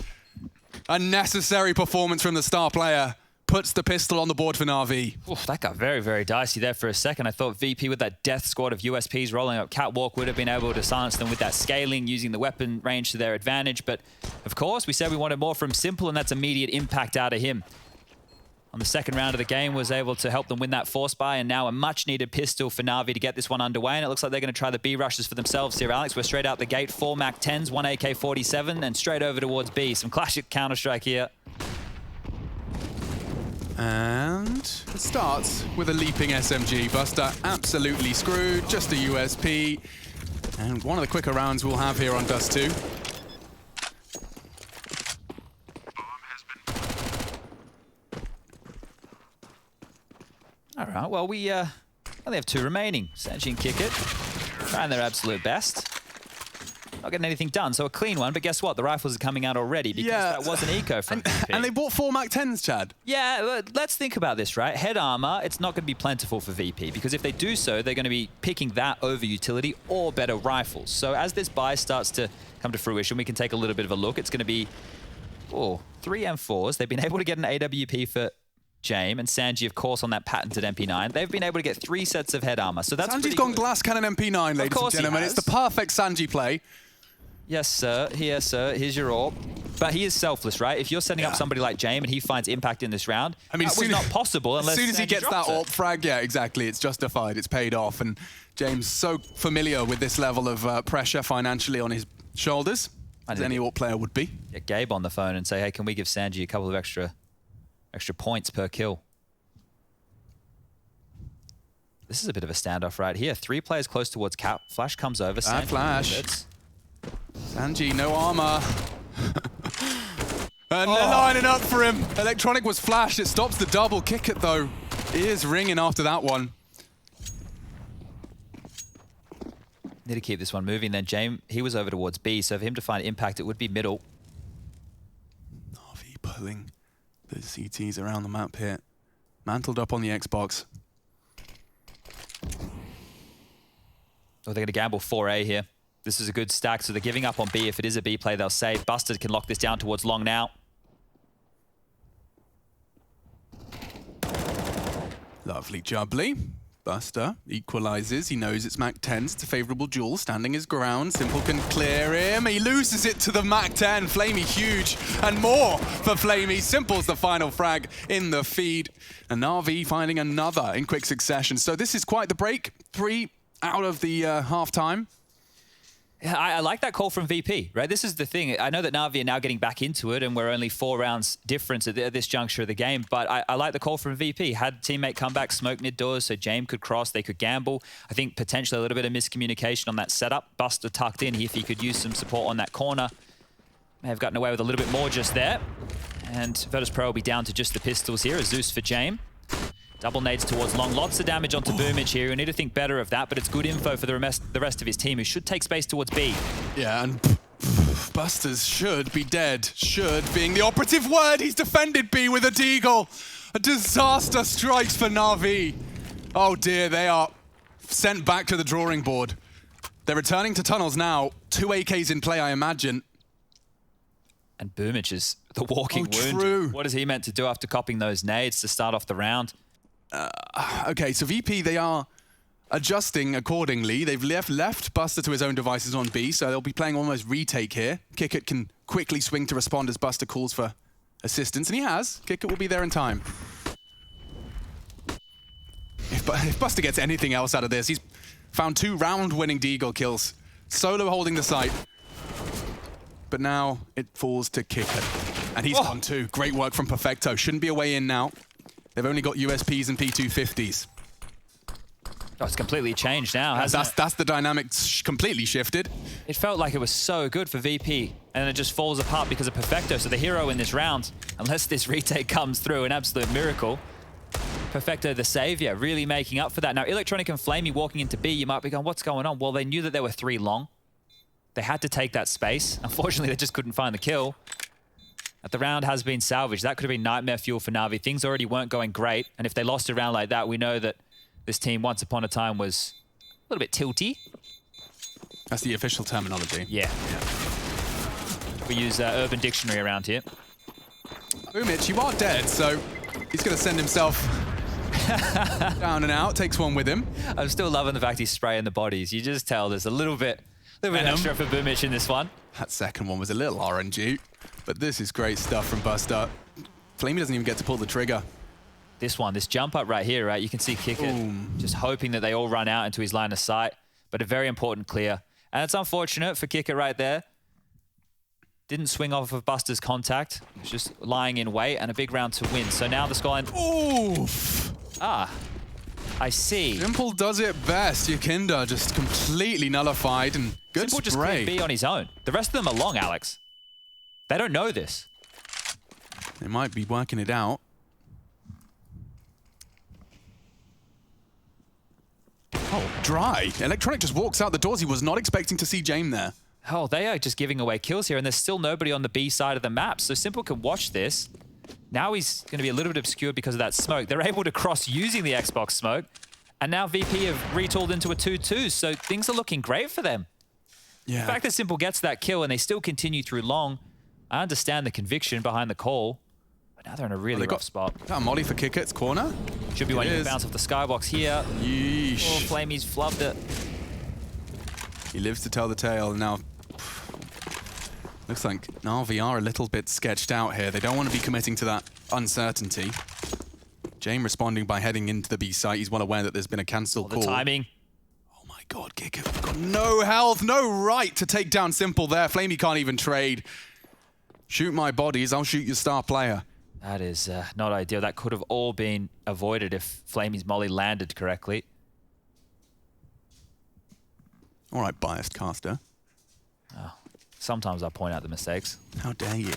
A necessary performance from the star player. Puts the pistol on the board for NAVI. Oof, that got very, very dicey there for a second. I thought VP with that death squad of USPs rolling up Catwalk would have been able to silence them with that scaling, using the weapon range to their advantage. But of course, we said we wanted more from Simple, and that's immediate impact out of him. on the second round of the game was able to help them win that force buy, and now a much-needed pistol for Navi to get this one underway, and it looks like they're going to try the B rushes for themselves here, Alex. We're straight out the gate, 4 MAC-10s, 1 AK-47, and straight over towards B. Some classic Counter-Strike here. And it starts with a leaping SMG. Buster absolutely screwed, just a USP. And one of the quicker rounds we'll have here on Dust2. All right, well, we only have 2 remaining. Sanji and Kick It trying their absolute best. Not getting anything done, so a clean one, but guess what? The rifles are coming out already because that was an eco from VP. And they bought 4 MAC-10s, Chad. Yeah, let's think about this, right? Head armor, it's not going to be plentiful for VP because if they do so, they're going to be picking that over utility or better rifles. So as this buy starts to come to fruition, we can take a little bit of a look. It's going to be 3 M4s. They've been able to get an AWP for Jame and Sanji, of course, on that patented MP9. They've been able to get 3 sets of head armor, so that's Sanji's gone glass cannon MP9, ladies and gentlemen. It's the perfect Sanji play. Yes, sir. Here, sir. Here's your AWP. But he is selfless, right? If you're setting up somebody like Jame and he finds impact in this round, I mean, that was not possible unless as soon as he gets that AWP frag, yeah, exactly. It's justified. It's paid off. And James so familiar with this level of pressure financially on his shoulders, as any AWP player would be. Get Gabe on the phone and say, hey, can we give Sanji a couple of extra points per kill? This is a bit of a standoff right here. 3 players close towards Cap. Flash comes over. Bad flash. Sanji, no armor. And they're lining up for him. Electronic was flashed. It stops the double. Kick It, though. Ears ringing after that one. Need to keep this one moving. Then Jame, he was over towards B, so for him to find impact, it would be middle. NAVI pulling the CTs around the map here. Mantled up on the Xbox. Oh, they're going to gamble 4A here. This is a good stack, so they're giving up on B. If it is a B play, they'll save. Buster can lock this down towards long now. Lovely jubbly. Buster equalizes. He knows it's MAC-10s. It's a favorable duel. Standing his ground. Simple can clear him. He loses it to the MAC-10. Flamey huge. And more for Flamey. Simple's the final frag in the feed. And NAVI finding another in quick succession. So this is quite the break. 3 out of the half-time. I like that call from VP, right? This is the thing. I know that Navi are now getting back into it and we're only 4 rounds difference at this juncture of the game, but I like the call from VP. Had teammate come back, smoke mid doors, so Jame could cross, they could gamble. I think potentially a little bit of miscommunication on that setup. Buster tucked in if he could use some support on that corner. May have gotten away with a little bit more just there. And Virtus.pro will be down to just the pistols here. A Zeus for Jame. Double nades towards long. Lots of damage onto Boomich here. We need to think better of that, but it's good info for the rest of his team, who should take space towards B. Yeah, and Busters should be dead. Should being the operative word. He's defended B with a deagle. A disaster strikes for NAVI. Oh dear, they are sent back to the drawing board. They're returning to tunnels now. 2 AKs in play, I imagine. And Boomich is the walking wound. True. What is he meant to do after copping those nades to start off the round? Okay, so VP, they are adjusting accordingly. They've left Buster to his own devices on B, so they'll be playing almost retake here. Kick It can quickly swing to respond as Buster calls for assistance, and he has. Kick It will be there in time. If Buster gets anything else out of this, he's found 2 round-winning deagle kills. Solo holding the site. But now it falls to Kick It. And he's gone too. Great work from Perfecto. Shouldn't be a way in now. They've only got USPs and P250s. Oh, it's completely changed now, hasn't it? That's the dynamic completely shifted. It felt like it was so good for VP, and then it just falls apart because of Perfecto. So the hero in this round, unless this retake comes through, an absolute miracle. Perfecto, the savior, really making up for that. Now, Electronic and Flamey walking into B, you might be going, what's going on? Well, they knew that there were 3 long. They had to take that space. Unfortunately, they just couldn't find the kill. But the round has been salvaged. That could have been nightmare fuel for Navi. Things already weren't going great. And if they lost a round like that, we know that this team, once upon a time, was a little bit tilty. That's the official terminology. Yeah. We use Urban Dictionary around here. Boomich, you are dead, so he's going to send himself down and out. Takes one with him. I'm still loving the fact he's spraying the bodies. You just tell there's a little bit extra for Boomich in this one. That second one was a little RNG, but this is great stuff from Buster. Flamey doesn't even get to pull the trigger. this jump up right here, right? You can see Kickit just hoping that they all run out into his line of sight, but a very important clear. And it's unfortunate for Kickit right there. Didn't swing off of Buster's contact. He was just lying in wait, and a big round to win. So now the scoreline... Oof! Ah, I see. Simple does it best. Yakinda just completely nullified and good Simple just spray. cleared B on his own. The rest of them are long, Alex. They don't know this. They might be working it out. Oh, dry. Electronic just walks out the doors. He was not expecting to see Jame there. Oh, they are just giving away kills here, and there's still nobody on the B side of the map. So Simple can watch this. Now he's going to be a little bit obscured because of that smoke. They're able to cross using the Xbox smoke, and now VP have retooled into a 2-2, so things are looking great for them. Yeah. The fact that Simple gets that kill and they still continue through long, I understand the conviction behind the call, but now they're in a really rough spot. Got a molly for Kickit's corner. Should be one to bounce off the skybox here. Yeesh. Oh, Flamey's flubbed it. He lives to tell the tale. Now, looks like NAVI are a little bit sketched out here. They don't want to be committing to that uncertainty. Jame responding by heading into the B site. He's well aware that there's been a cancel call. The timing. Oh my God, Kickit got no health, no right to take down Simple there. Flamey can't even trade. Shoot my bodies, I'll shoot your star player. That is not ideal. That could have all been avoided if Flamey's molly landed correctly. All right, biased caster. Oh, sometimes I point out the mistakes. How dare you?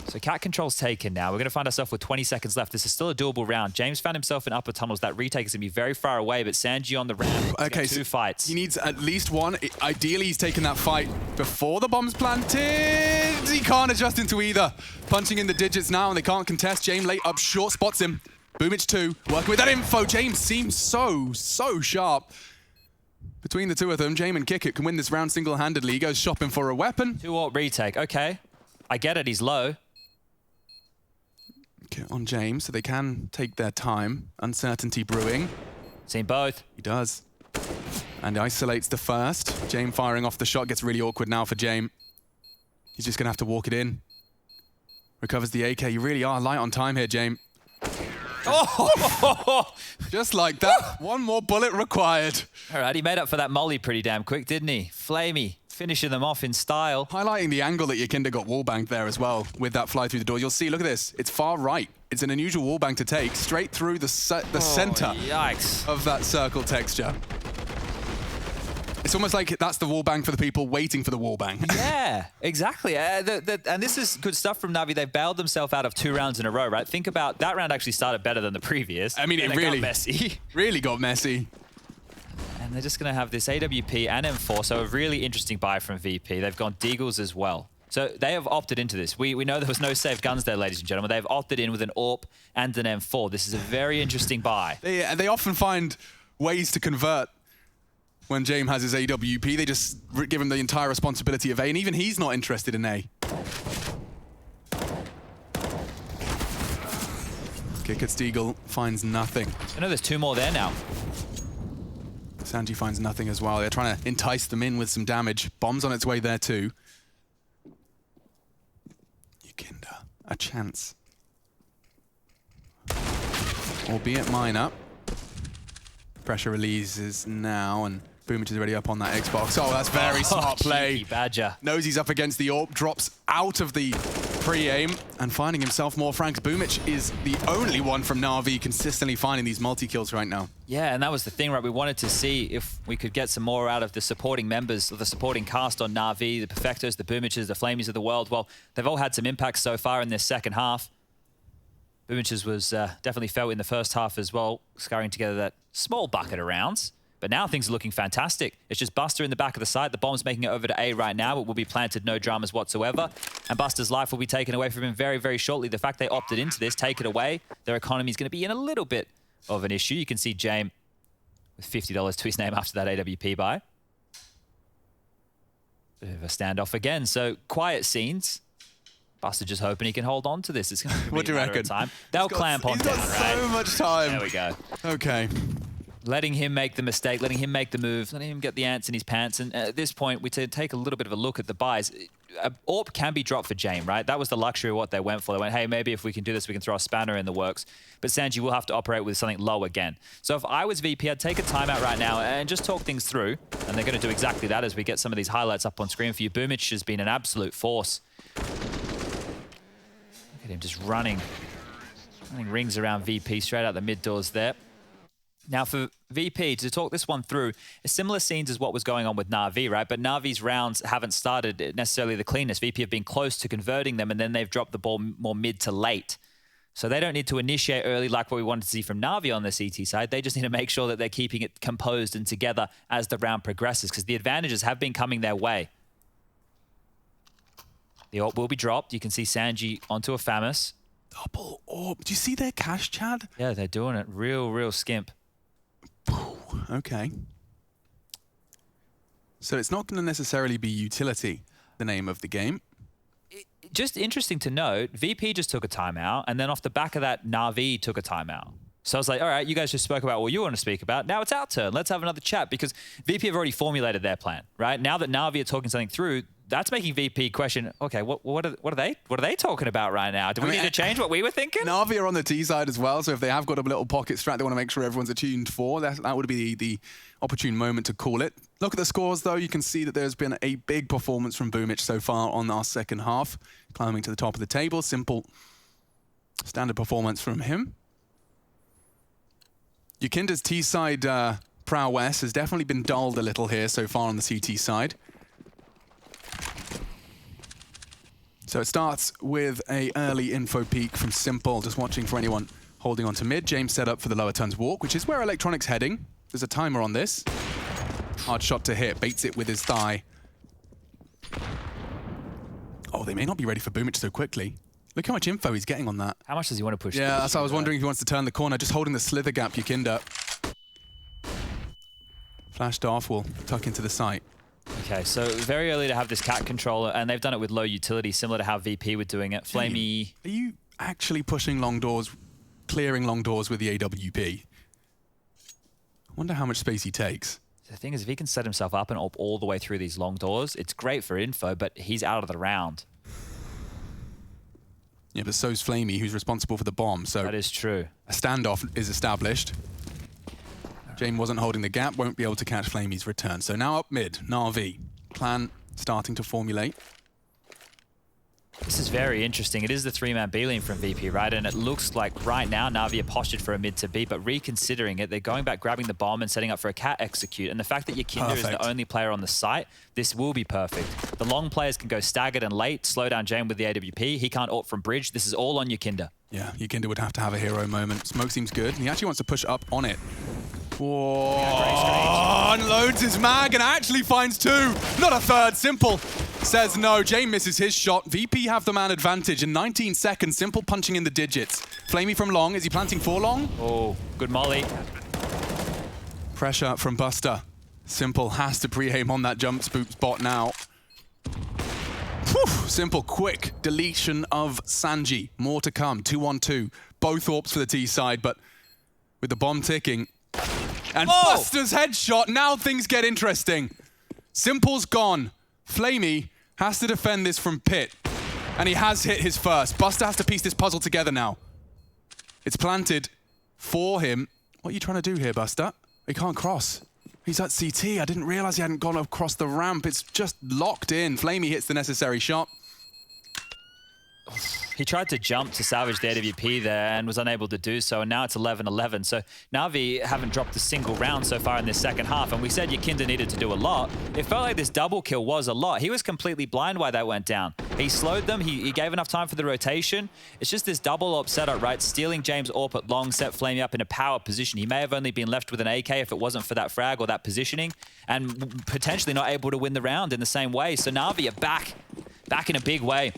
So cat control's taken now. We're going to find ourselves with 20 seconds left. This is still a doable round. James found himself in upper tunnels. That retake is going to be very far away, but Sanji on the ramp. Okay, two fights. He needs at least one. Ideally, he's taken that fight before the bomb's planted. He can't adjust into either. Punching in the digits now, and they can't contest. James late up short, spots him. Boomich 2, working with that info. James seems so sharp. Between the two of them, James and Kickit can win this round single-handedly. He goes shopping for a weapon. 2-AWP retake. Okay. I get it. He's low. On James, so they can take their time. Uncertainty brewing. Seen both. He does. And isolates the first. James firing off the shot gets really awkward now for James. He's just going to have to walk it in. Recovers the AK. You really are light on time here, James. Oh! Just like that. One more bullet required. All right, he made up for that molly pretty damn quick, didn't he? Flamey, finishing them off in style. Highlighting the angle that Yakinda got wallbanged there as well with that fly through the door. You'll see, look at this. It's far right. It's an unusual wallbang to take straight through the center Yikes. of that circle texture. It's almost like that's the wallbang for the people waiting for the wallbang. Yeah, exactly. And this is good stuff from Navi. They've bailed themselves out of 2 rounds in a row, right? Think about that round actually started better than the previous. I mean, it really got messy. Really got messy. And they're just going to have this AWP and M4, so a really interesting buy from VP. They've gone Deagles as well. So they have opted into this. We know there was no safe guns there, ladies and gentlemen. They've opted in with an AWP and an M4. This is a very interesting buy. They often find ways to convert when James has his AWP. They just give him the entire responsibility of A, and even he's not interested in A. Kick at Steagle finds nothing. I know there's 2 more there now. Sanji finds nothing as well. They're trying to entice them in with some damage. Bomb's on its way there too. Yakinda, a chance. Albeit minor. Pressure releases now, and Boomich is already up on that Xbox. Oh, that's very smart play. Cheeky Badger. Knows he's up against the AWP, drops out of the pre-aim, and finding himself more franks. Boomich is the only one from Na'Vi consistently finding these multi-kills right now. Yeah, and that was the thing, right? We wanted to see if we could get some more out of the supporting members of the supporting cast on Na'Vi, the Perfectos, the Boomiches, the Flamies of the world. Well, they've all had some impact so far in this second half. Boomiches was definitely felt in the first half as well, scurrying together that small bucket of rounds. But now things are looking fantastic. It's just Buster in the back of the site. The bomb's making it over to A right now. It will be planted, no dramas whatsoever. And Buster's life will be taken away from him very, very shortly. The fact they opted into this, take it away, their economy is going to be in a little bit of an issue. You can see James with $50 to his name after that AWP buy. Bit of a standoff again. So quiet scenes. Buster just hoping he can hold on to this. It's going to be what do you reckon? Time. They'll clamp on down, right? He's got so much time. There we go. Okay. Letting him make the mistake, letting him make the move, letting him get the ants in his pants. And at this point, we take a little bit of a look at the buys. AWP can be dropped for Jame, right? That was the luxury of what they went for. They went, hey, maybe if we can do this, we can throw a spanner in the works. But Sanji will have to operate with something low again. So if I was VP, I'd take a timeout right now and just talk things through. And they're going to do exactly that as we get some of these highlights up on screen for you. Boomich has been an absolute force. Look at him just running rings around VP straight out the mid doors there. Now for VP, to talk this one through, similar scenes as what was going on with NAVI, right? But NAVI's rounds haven't started necessarily the cleanest. VP have been close to converting them, and then they've dropped the ball more mid to late. So they don't need to initiate early like what we wanted to see from NAVI on the CT side. They just need to make sure that they're keeping it composed and together as the round progresses, because the advantages have been coming their way. The AWP will be dropped. You can see Sanji onto a Famus. Double AWP. Do you see their cash, Chad? Yeah, they're doing it. Real skimp. Okay. So it's not going to necessarily be utility, the name of the game. Just interesting to note, VP just took a timeout, and then off the back of that, NAVI took a timeout. So I was like, all right, you guys just spoke about what you want to speak about. Now it's our turn. Let's have another chat, because VP have already formulated their plan, right? Now that NAVI are talking something through, that's making VP question, okay, what are they talking about right now? Do we need to change what we were thinking? NAVI are on the T side as well, so if they have got a little pocket strat they want to make sure everyone's attuned for, that would be the opportune moment to call it. Look at the scores, though. You can see that there's been a big performance from Boomich so far on our second half, climbing to the top of the table. Simple, standard performance from him. Yukinda's T side prowess has definitely been dulled a little here so far on the CT side. So it starts with a early info peek from Simple, just watching for anyone holding on to mid. James set up for the lower turns walk, which is where Electronic's heading. There's a timer on this. Hard shot to hit, baits it with his thigh. Oh, they may not be ready for Boomich so quickly. Look how much info he's getting on that. How much does he want to push? Yeah, that's why I was wondering if he wants to turn the corner, just holding the slither gap, Yukinda. Flashed off, will tuck into the site. Okay, so very early to have this cat controller, and they've done it with low utility, similar to how VP were doing it. Flamey... Are you actually pushing long doors, clearing long doors with the AWP? I wonder how much space he takes. The thing is, if he can set himself up and up all the way through these long doors, it's great for info, but he's out of the round. Yeah, but so's Flamey, who's responsible for the bomb, so... That is true. A standoff is established. Jame wasn't holding the gap, won't be able to catch Flamey's return. So now up mid, NAVI. Plan starting to formulate. This is very interesting. It is the three-man B lane from VP, right? And it looks like right now NAVI are postured for a mid to B, but reconsidering it, they're going back, grabbing the bomb and setting up for a cat execute. And the fact that Yukinda is the only player on the site, this will be perfect. The long players can go staggered and late, slow down Jame with the AWP. He can't AWP from bridge. This is all on Yukinda. Yeah, Yukinda would have to have a hero moment. Smoke seems good. He actually wants to push up on it. Whoa, unloads his mag and actually finds two. Not a third. Simple says no. Jame misses his shot. VP have the man advantage in 19 seconds. Simple punching in the digits. Flamey from long. Is he planting for long? Oh, good molly. Pressure from Buster. Simple has to pre-aim on that jump spook spot now. Whew. Simple, quick deletion of Sanji. More to come. 2-on-2. Both AWPs for the T side, but with the bomb ticking. And Buster's headshot. Now things get interesting. Simple's gone. Flamey has to defend this from Pit. And he has hit his first. Buster has to piece this puzzle together now. It's planted for him. What are you trying to do here, Buster? He can't cross. He's at CT. I didn't realize he hadn't gone across the ramp. It's just locked in. Flamey hits the necessary shot. He tried to jump to salvage the AWP there and was unable to do so, and now it's 11-11. So NAVI haven't dropped a single round so far in this second half, and we said Yukinda needed to do a lot. It felt like this double kill was a lot. He was completely blind why that went down. He slowed them, he gave enough time for the rotation. It's just this double AWP setup, right? Stealing James AWP at long, set Flamey up in a power position. He may have only been left with an AK if it wasn't for that frag or that positioning, and potentially not able to win the round in the same way. So NAVI are back in a big way.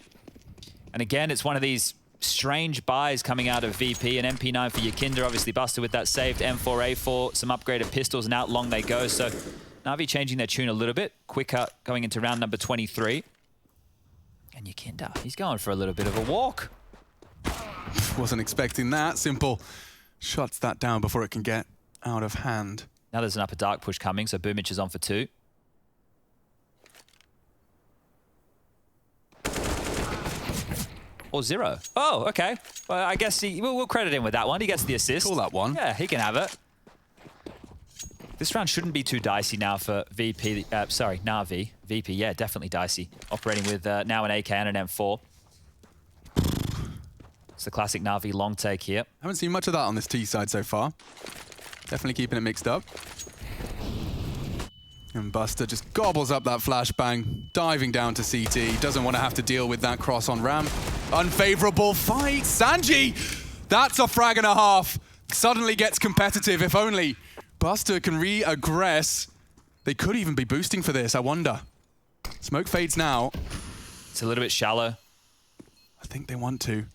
And again, it's one of these strange buys coming out of VP. An MP9 for Yukinda, obviously Buster with that saved. M4A4, some upgraded pistols, and out long they go. So NAVI changing their tune a little bit. Quicker going into round number 23. And Yukinda, he's going for a little bit of a walk. Wasn't expecting that. Simple shuts that down before it can get out of hand. Now there's an upper dark push coming, so Boomich is on for 2. Or 0. Oh, okay. Well, I guess we'll credit him with that one. He gets the assist. Call that one. Yeah, he can have it. This round shouldn't be too dicey now for VP. Sorry, NAVI. VP, yeah, definitely dicey. Operating with now an AK and an M4. It's the classic NAVI long take here. Haven't seen much of that on this T side so far. Definitely keeping it mixed up. And Buster just gobbles up that flashbang, diving down to CT. Doesn't want to have to deal with that cross on ramp. Unfavorable fight. Sanji, that's a frag and a half. Suddenly gets competitive. If only Buster can re-aggress. They could even be boosting for this, I wonder. Smoke fades now. It's a little bit shallow. I think they want to.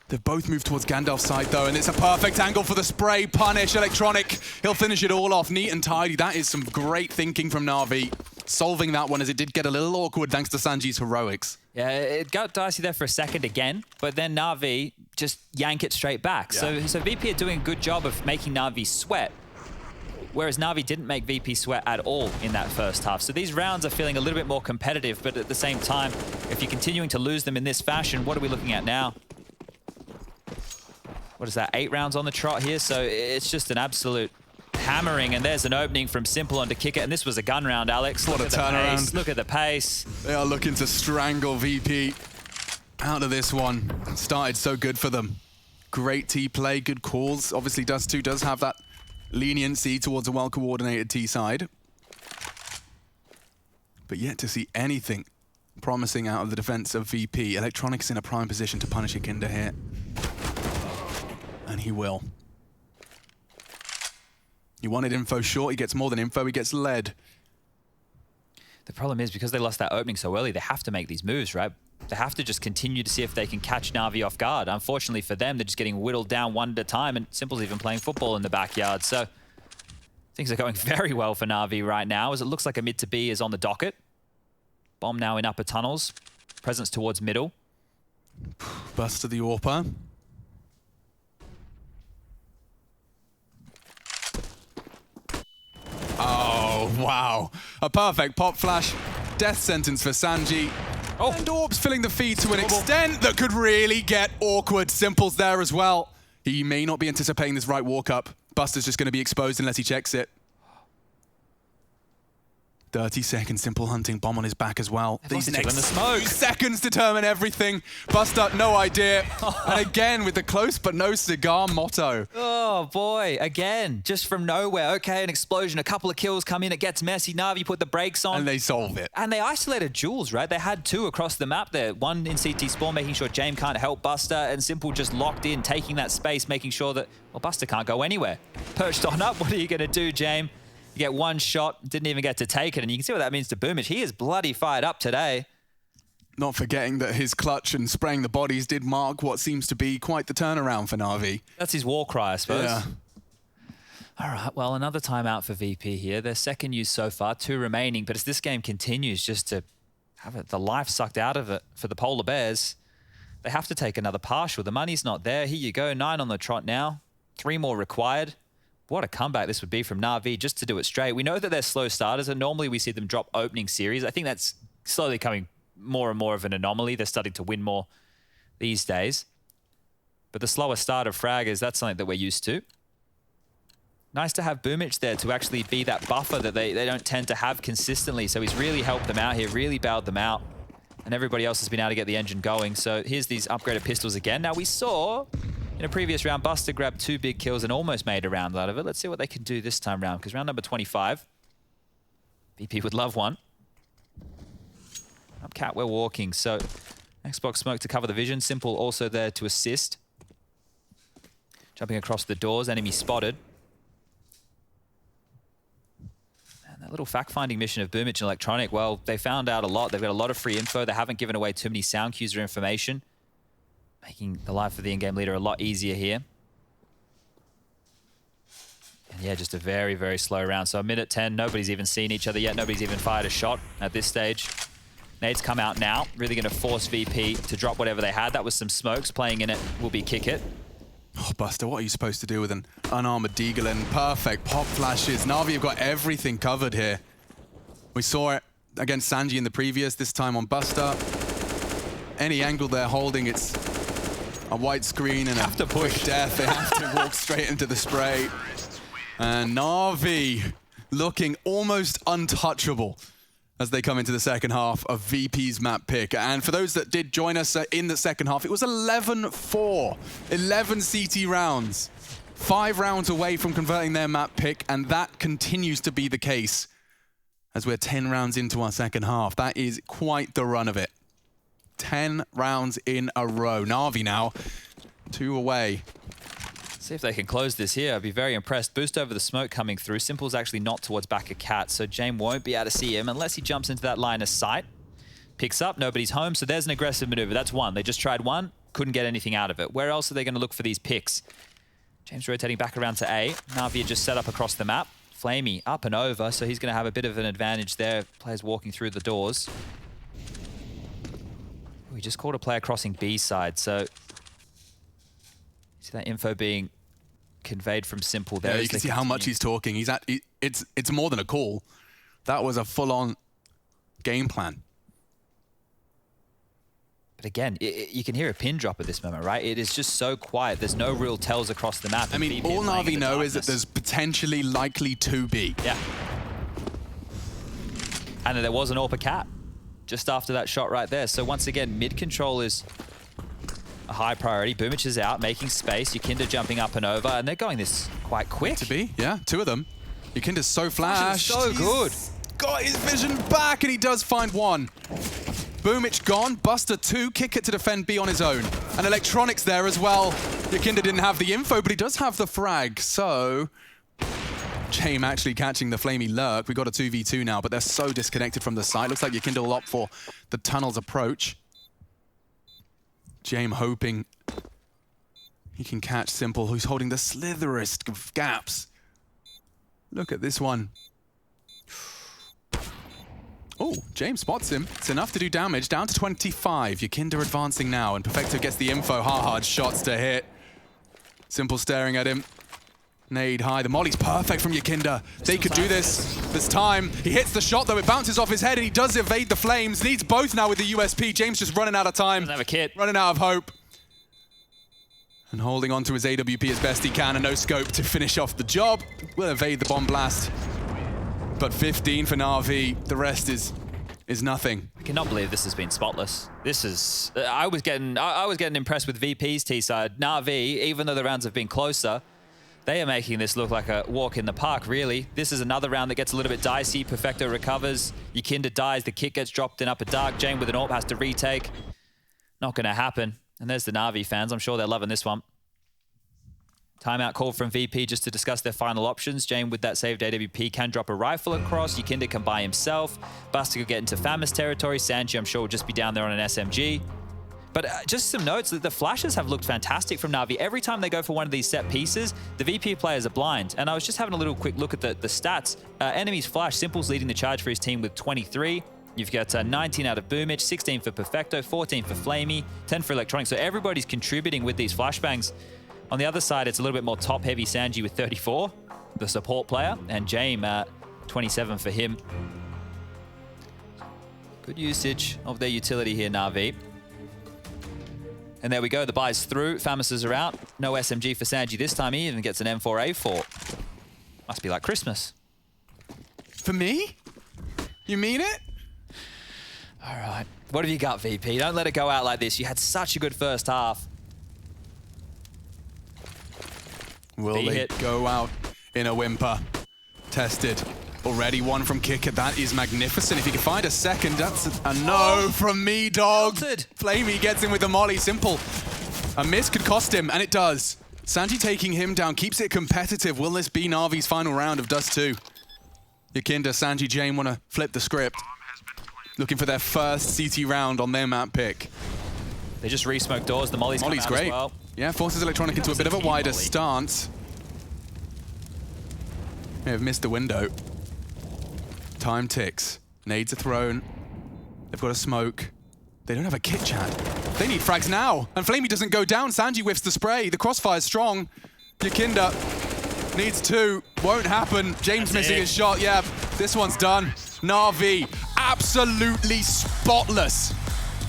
They've both moved towards Gandalf's side, though, and it's a perfect angle for the spray. Punish, Electronic. He'll finish it all off neat and tidy. That is some great thinking from Na'Vi. Solving that one as it did get a little awkward thanks to Sanji's heroics. Yeah, it got dicey there for a second again, but then Na'Vi just yank it straight back. Yeah. So VP are doing a good job of making Na'Vi sweat, whereas Na'Vi didn't make VP sweat at all in that first half. So these rounds are feeling a little bit more competitive, but at the same time, if you're continuing to lose them in this fashion, what are we looking at now? What is that, 8 rounds on the trot here? So it's just an absolute hammering, and there's an opening from Simple on to kick it, and this was a gun round, Alex. What a turnaround. Look at the pace. They are looking to strangle VP out of this one. Started so good for them. Great T play, good calls. Obviously, Dust2 does have that leniency towards a well-coordinated T side. But yet to see anything promising out of the defense of VP. Electronic's in a prime position to punish Akinda here. And he will. He wanted info short, he gets more than info, he gets led. The problem is, because they lost that opening so early, they have to make these moves, right? They have to just continue to see if they can catch Na'Vi off guard. Unfortunately for them, they're just getting whittled down one at a time, and Simple's even playing football in the backyard. So things are going very well for Na'Vi right now, as it looks like a mid to B is on the docket. Bomb now in upper tunnels. Presence towards middle. Buster the AWPer. Oh, wow. A perfect pop flash. Death sentence for Sanji. Oh. And Orbs filling the feed to an extent that could really get awkward. Simple's there as well. He may not be anticipating this right walk up. Buster's just going to be exposed unless he checks it. 30 seconds, Simple hunting, bomb on his back as well. These next few seconds determine everything. Buster, no idea. And again with the close but no cigar motto. Oh boy, again, just from nowhere. Okay, an explosion, a couple of kills come in, it gets messy. Na'Vi put the brakes on. And they solve it. And they isolated Jules, right? They had 2 across the map there. One in CT spawn, making sure James can't help Buster, and Simple just locked in, taking that space, making sure that, well, Buster can't go anywhere. Perched on up, what are you gonna do, James? You get one shot, didn't even get to take it, and you can see what that means to Boomich. He is bloody fired up today. Not forgetting that his clutch and spraying the bodies did mark what seems to be quite the turnaround for Na'Vi. That's his war cry, I suppose. Yeah. All right, well, another timeout for VP here. Their second use so far, 2 remaining, but as this game continues just to have the life sucked out of it for the Polar Bears, they have to take another partial. The money's not there. Here you go, 9 on the trot now. 3 more required. What a comeback this would be from Na'Vi just to do it straight. We know that they're slow starters, and normally we see them drop opening series. I think that's slowly coming more and more of an anomaly. They're starting to win more these days. But the slower start of fraggers, that's something that we're used to. Nice to have Boomich there to actually be that buffer that they don't tend to have consistently. So he's really helped them out here, really bailed them out. And everybody else has been able to get the engine going. So here's these upgraded pistols again. Now we saw in a previous round, Buster grabbed 2 big kills and almost made a round out of it. Let's see what they can do this time round, because round number 25, VP would love one. Up cat, we're walking. So Xbox smoke to cover the vision. Simple also there to assist. Jumping across the doors, enemy spotted. And that little fact-finding mission of Boomich and Electronic, well, they found out a lot. They've got a lot of free info. They haven't given away too many sound cues or information, making the life of the in-game leader a lot easier here. And yeah, just a very, very slow round. So a minute 10, nobody's even seen each other yet. Nobody's even fired a shot at this stage. Nades come out now, really going to force VP to drop whatever they had. That was some smokes. Playing in it will be kick it. Oh, Buster, what are you supposed to do with an unarmored Deagle? And perfect pop flashes. Na'Vi have got everything covered here. We saw it against Sanji in the previous, this time on Buster. Any angle they're holding, it's a white screen and a quick death. They have to walk straight into the spray. And Na'Vi looking almost untouchable as they come into the second half of VP's map pick. And for those that did join us in the second half, it was 11-4, 11 CT rounds, 5 rounds away from converting their map pick, and that continues to be the case as we're 10 rounds into our second half. That is quite the run of it. 10 rounds in a row. Na'Vi now 2 away. See if they can close this here. I'd be very impressed. Boost over the smoke coming through. Simple's actually not towards back of Cat, so James won't be able to see him unless he jumps into that line of sight. Picks up, nobody's home, so there's an aggressive maneuver. That's one. They just tried one, couldn't get anything out of it. Where else are they going to look for these picks? James rotating back around to A. Na'Vi just set up across the map. Flamey up and over, so he's going to have a bit of an advantage there. Players walking through the doors. We just caught a player crossing B side, so see that info being conveyed from Simple there. Yeah, you can see how much he's talking. It's more than a call. That was a full-on game plan. But again, you can hear a pin drop at this moment, right? It is just so quiet. There's no real tells across the map. I mean, all Na'Vi know is that there's potentially likely to be. Yeah. And then there was an AWP Cat just after that shot right there. So once again, mid control is a high priority. Boomich is out, making space. Yukinda jumping up and over, and they're going this quite quick. To be, yeah, 2 of them. Yukinda's so flashed. So good. Got his vision back, and he does find one. Boomich gone, Buster 2, kick it to defend B on his own. And Electronics there as well. Yukinda didn't have the info, but he does have the frag, so James actually catching the flamey lurk. We got a 2v2 now, but they're so disconnected from the site. Looks like Yukinda will opt for the tunnel's approach. James hoping he can catch Simple, who's holding the slitherest of gaps. Look at this one. Oh, James spots him. It's enough to do damage. Down to 25. Yukinda advancing now, and Perfecto gets the info. Hard shots to hit. Simple staring at him. Nade high. The molly's perfect from Yukinda. They could do this time. He hits the shot, though. It bounces off his head, and he does evade the flames. Needs both now with the USP. James just running out of time. Doesn't have a kit. Running out of hope. And holding on to his AWP as best he can, and no scope to finish off the job. Will evade the bomb blast. But 15 for Na'Vi. The rest is nothing. I cannot believe this has been spotless. This is... I was getting impressed with VP's T-side. Na'Vi, even though the rounds have been closer, they are making this look like a walk in the park, really. This is another round that gets a little bit dicey. Perfecto recovers. Yukinda dies. The kit gets dropped in upper dark. James with an AWP has to retake. Not going to happen. And there's the Na'Vi fans. I'm sure they're loving this one. Timeout call from VP just to discuss their final options. James with that saved AWP can drop a rifle across. Yukinda can buy himself. Buster could get into Famous territory. Sanji, I'm sure, will just be down there on an SMG. But just some notes that the flashes have looked fantastic from Na'Vi. Every time they go for one of these set pieces, the VP players are blind. And I was just having a little quick look at the stats. Enemies flash. Simple's leading the charge for his team with 23. You've got 19 out of Boomich, 16 for Perfecto, 14 for Flamey, 10 for Electronics. So everybody's contributing with these flashbangs. On the other side, it's a little bit more top-heavy. Sanji with 34, the support player, and James 27 for him. Good usage of their utility here, Na'Vi. And there we go, the buys through. Famouses are out. No SMG for Sanji this time. He even gets an M4A4. Must be like Christmas. For me? You mean it? All right. What have you got, VP? Don't let it go out like this. You had such a good first half. Will they go out in a whimper? Tested. Already one from Kicker. That is magnificent. If he can find a second, that's a no from me, dog. Flamey gets in with the molly. Simple. A miss could cost him, and it does. Sanji taking him down, keeps it competitive. Will this be Navi's final round of Dust2? Yukinda, Sanji, James want to flip the script. Looking for their first CT round on their map pick. They just re-smoked doors. The molly's come out great. As well. Yeah, forces Electronic into a bit of a wider stance. May have missed the window. Time ticks. Nades are thrown. They've got a smoke. They don't have a kit, chat. They need frags now. And Flamey doesn't go down. Sanji whiffs the spray. The crossfire's strong. Yakinda needs 2. Won't happen. James missing his shot. Yeah, this one's done. NAVI, absolutely spotless.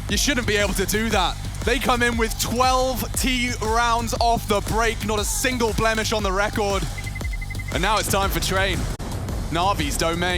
You shouldn't be able to do that. They come in with 12 T rounds off the break. Not a single blemish on the record. And now it's time for Train. NAVI's domain.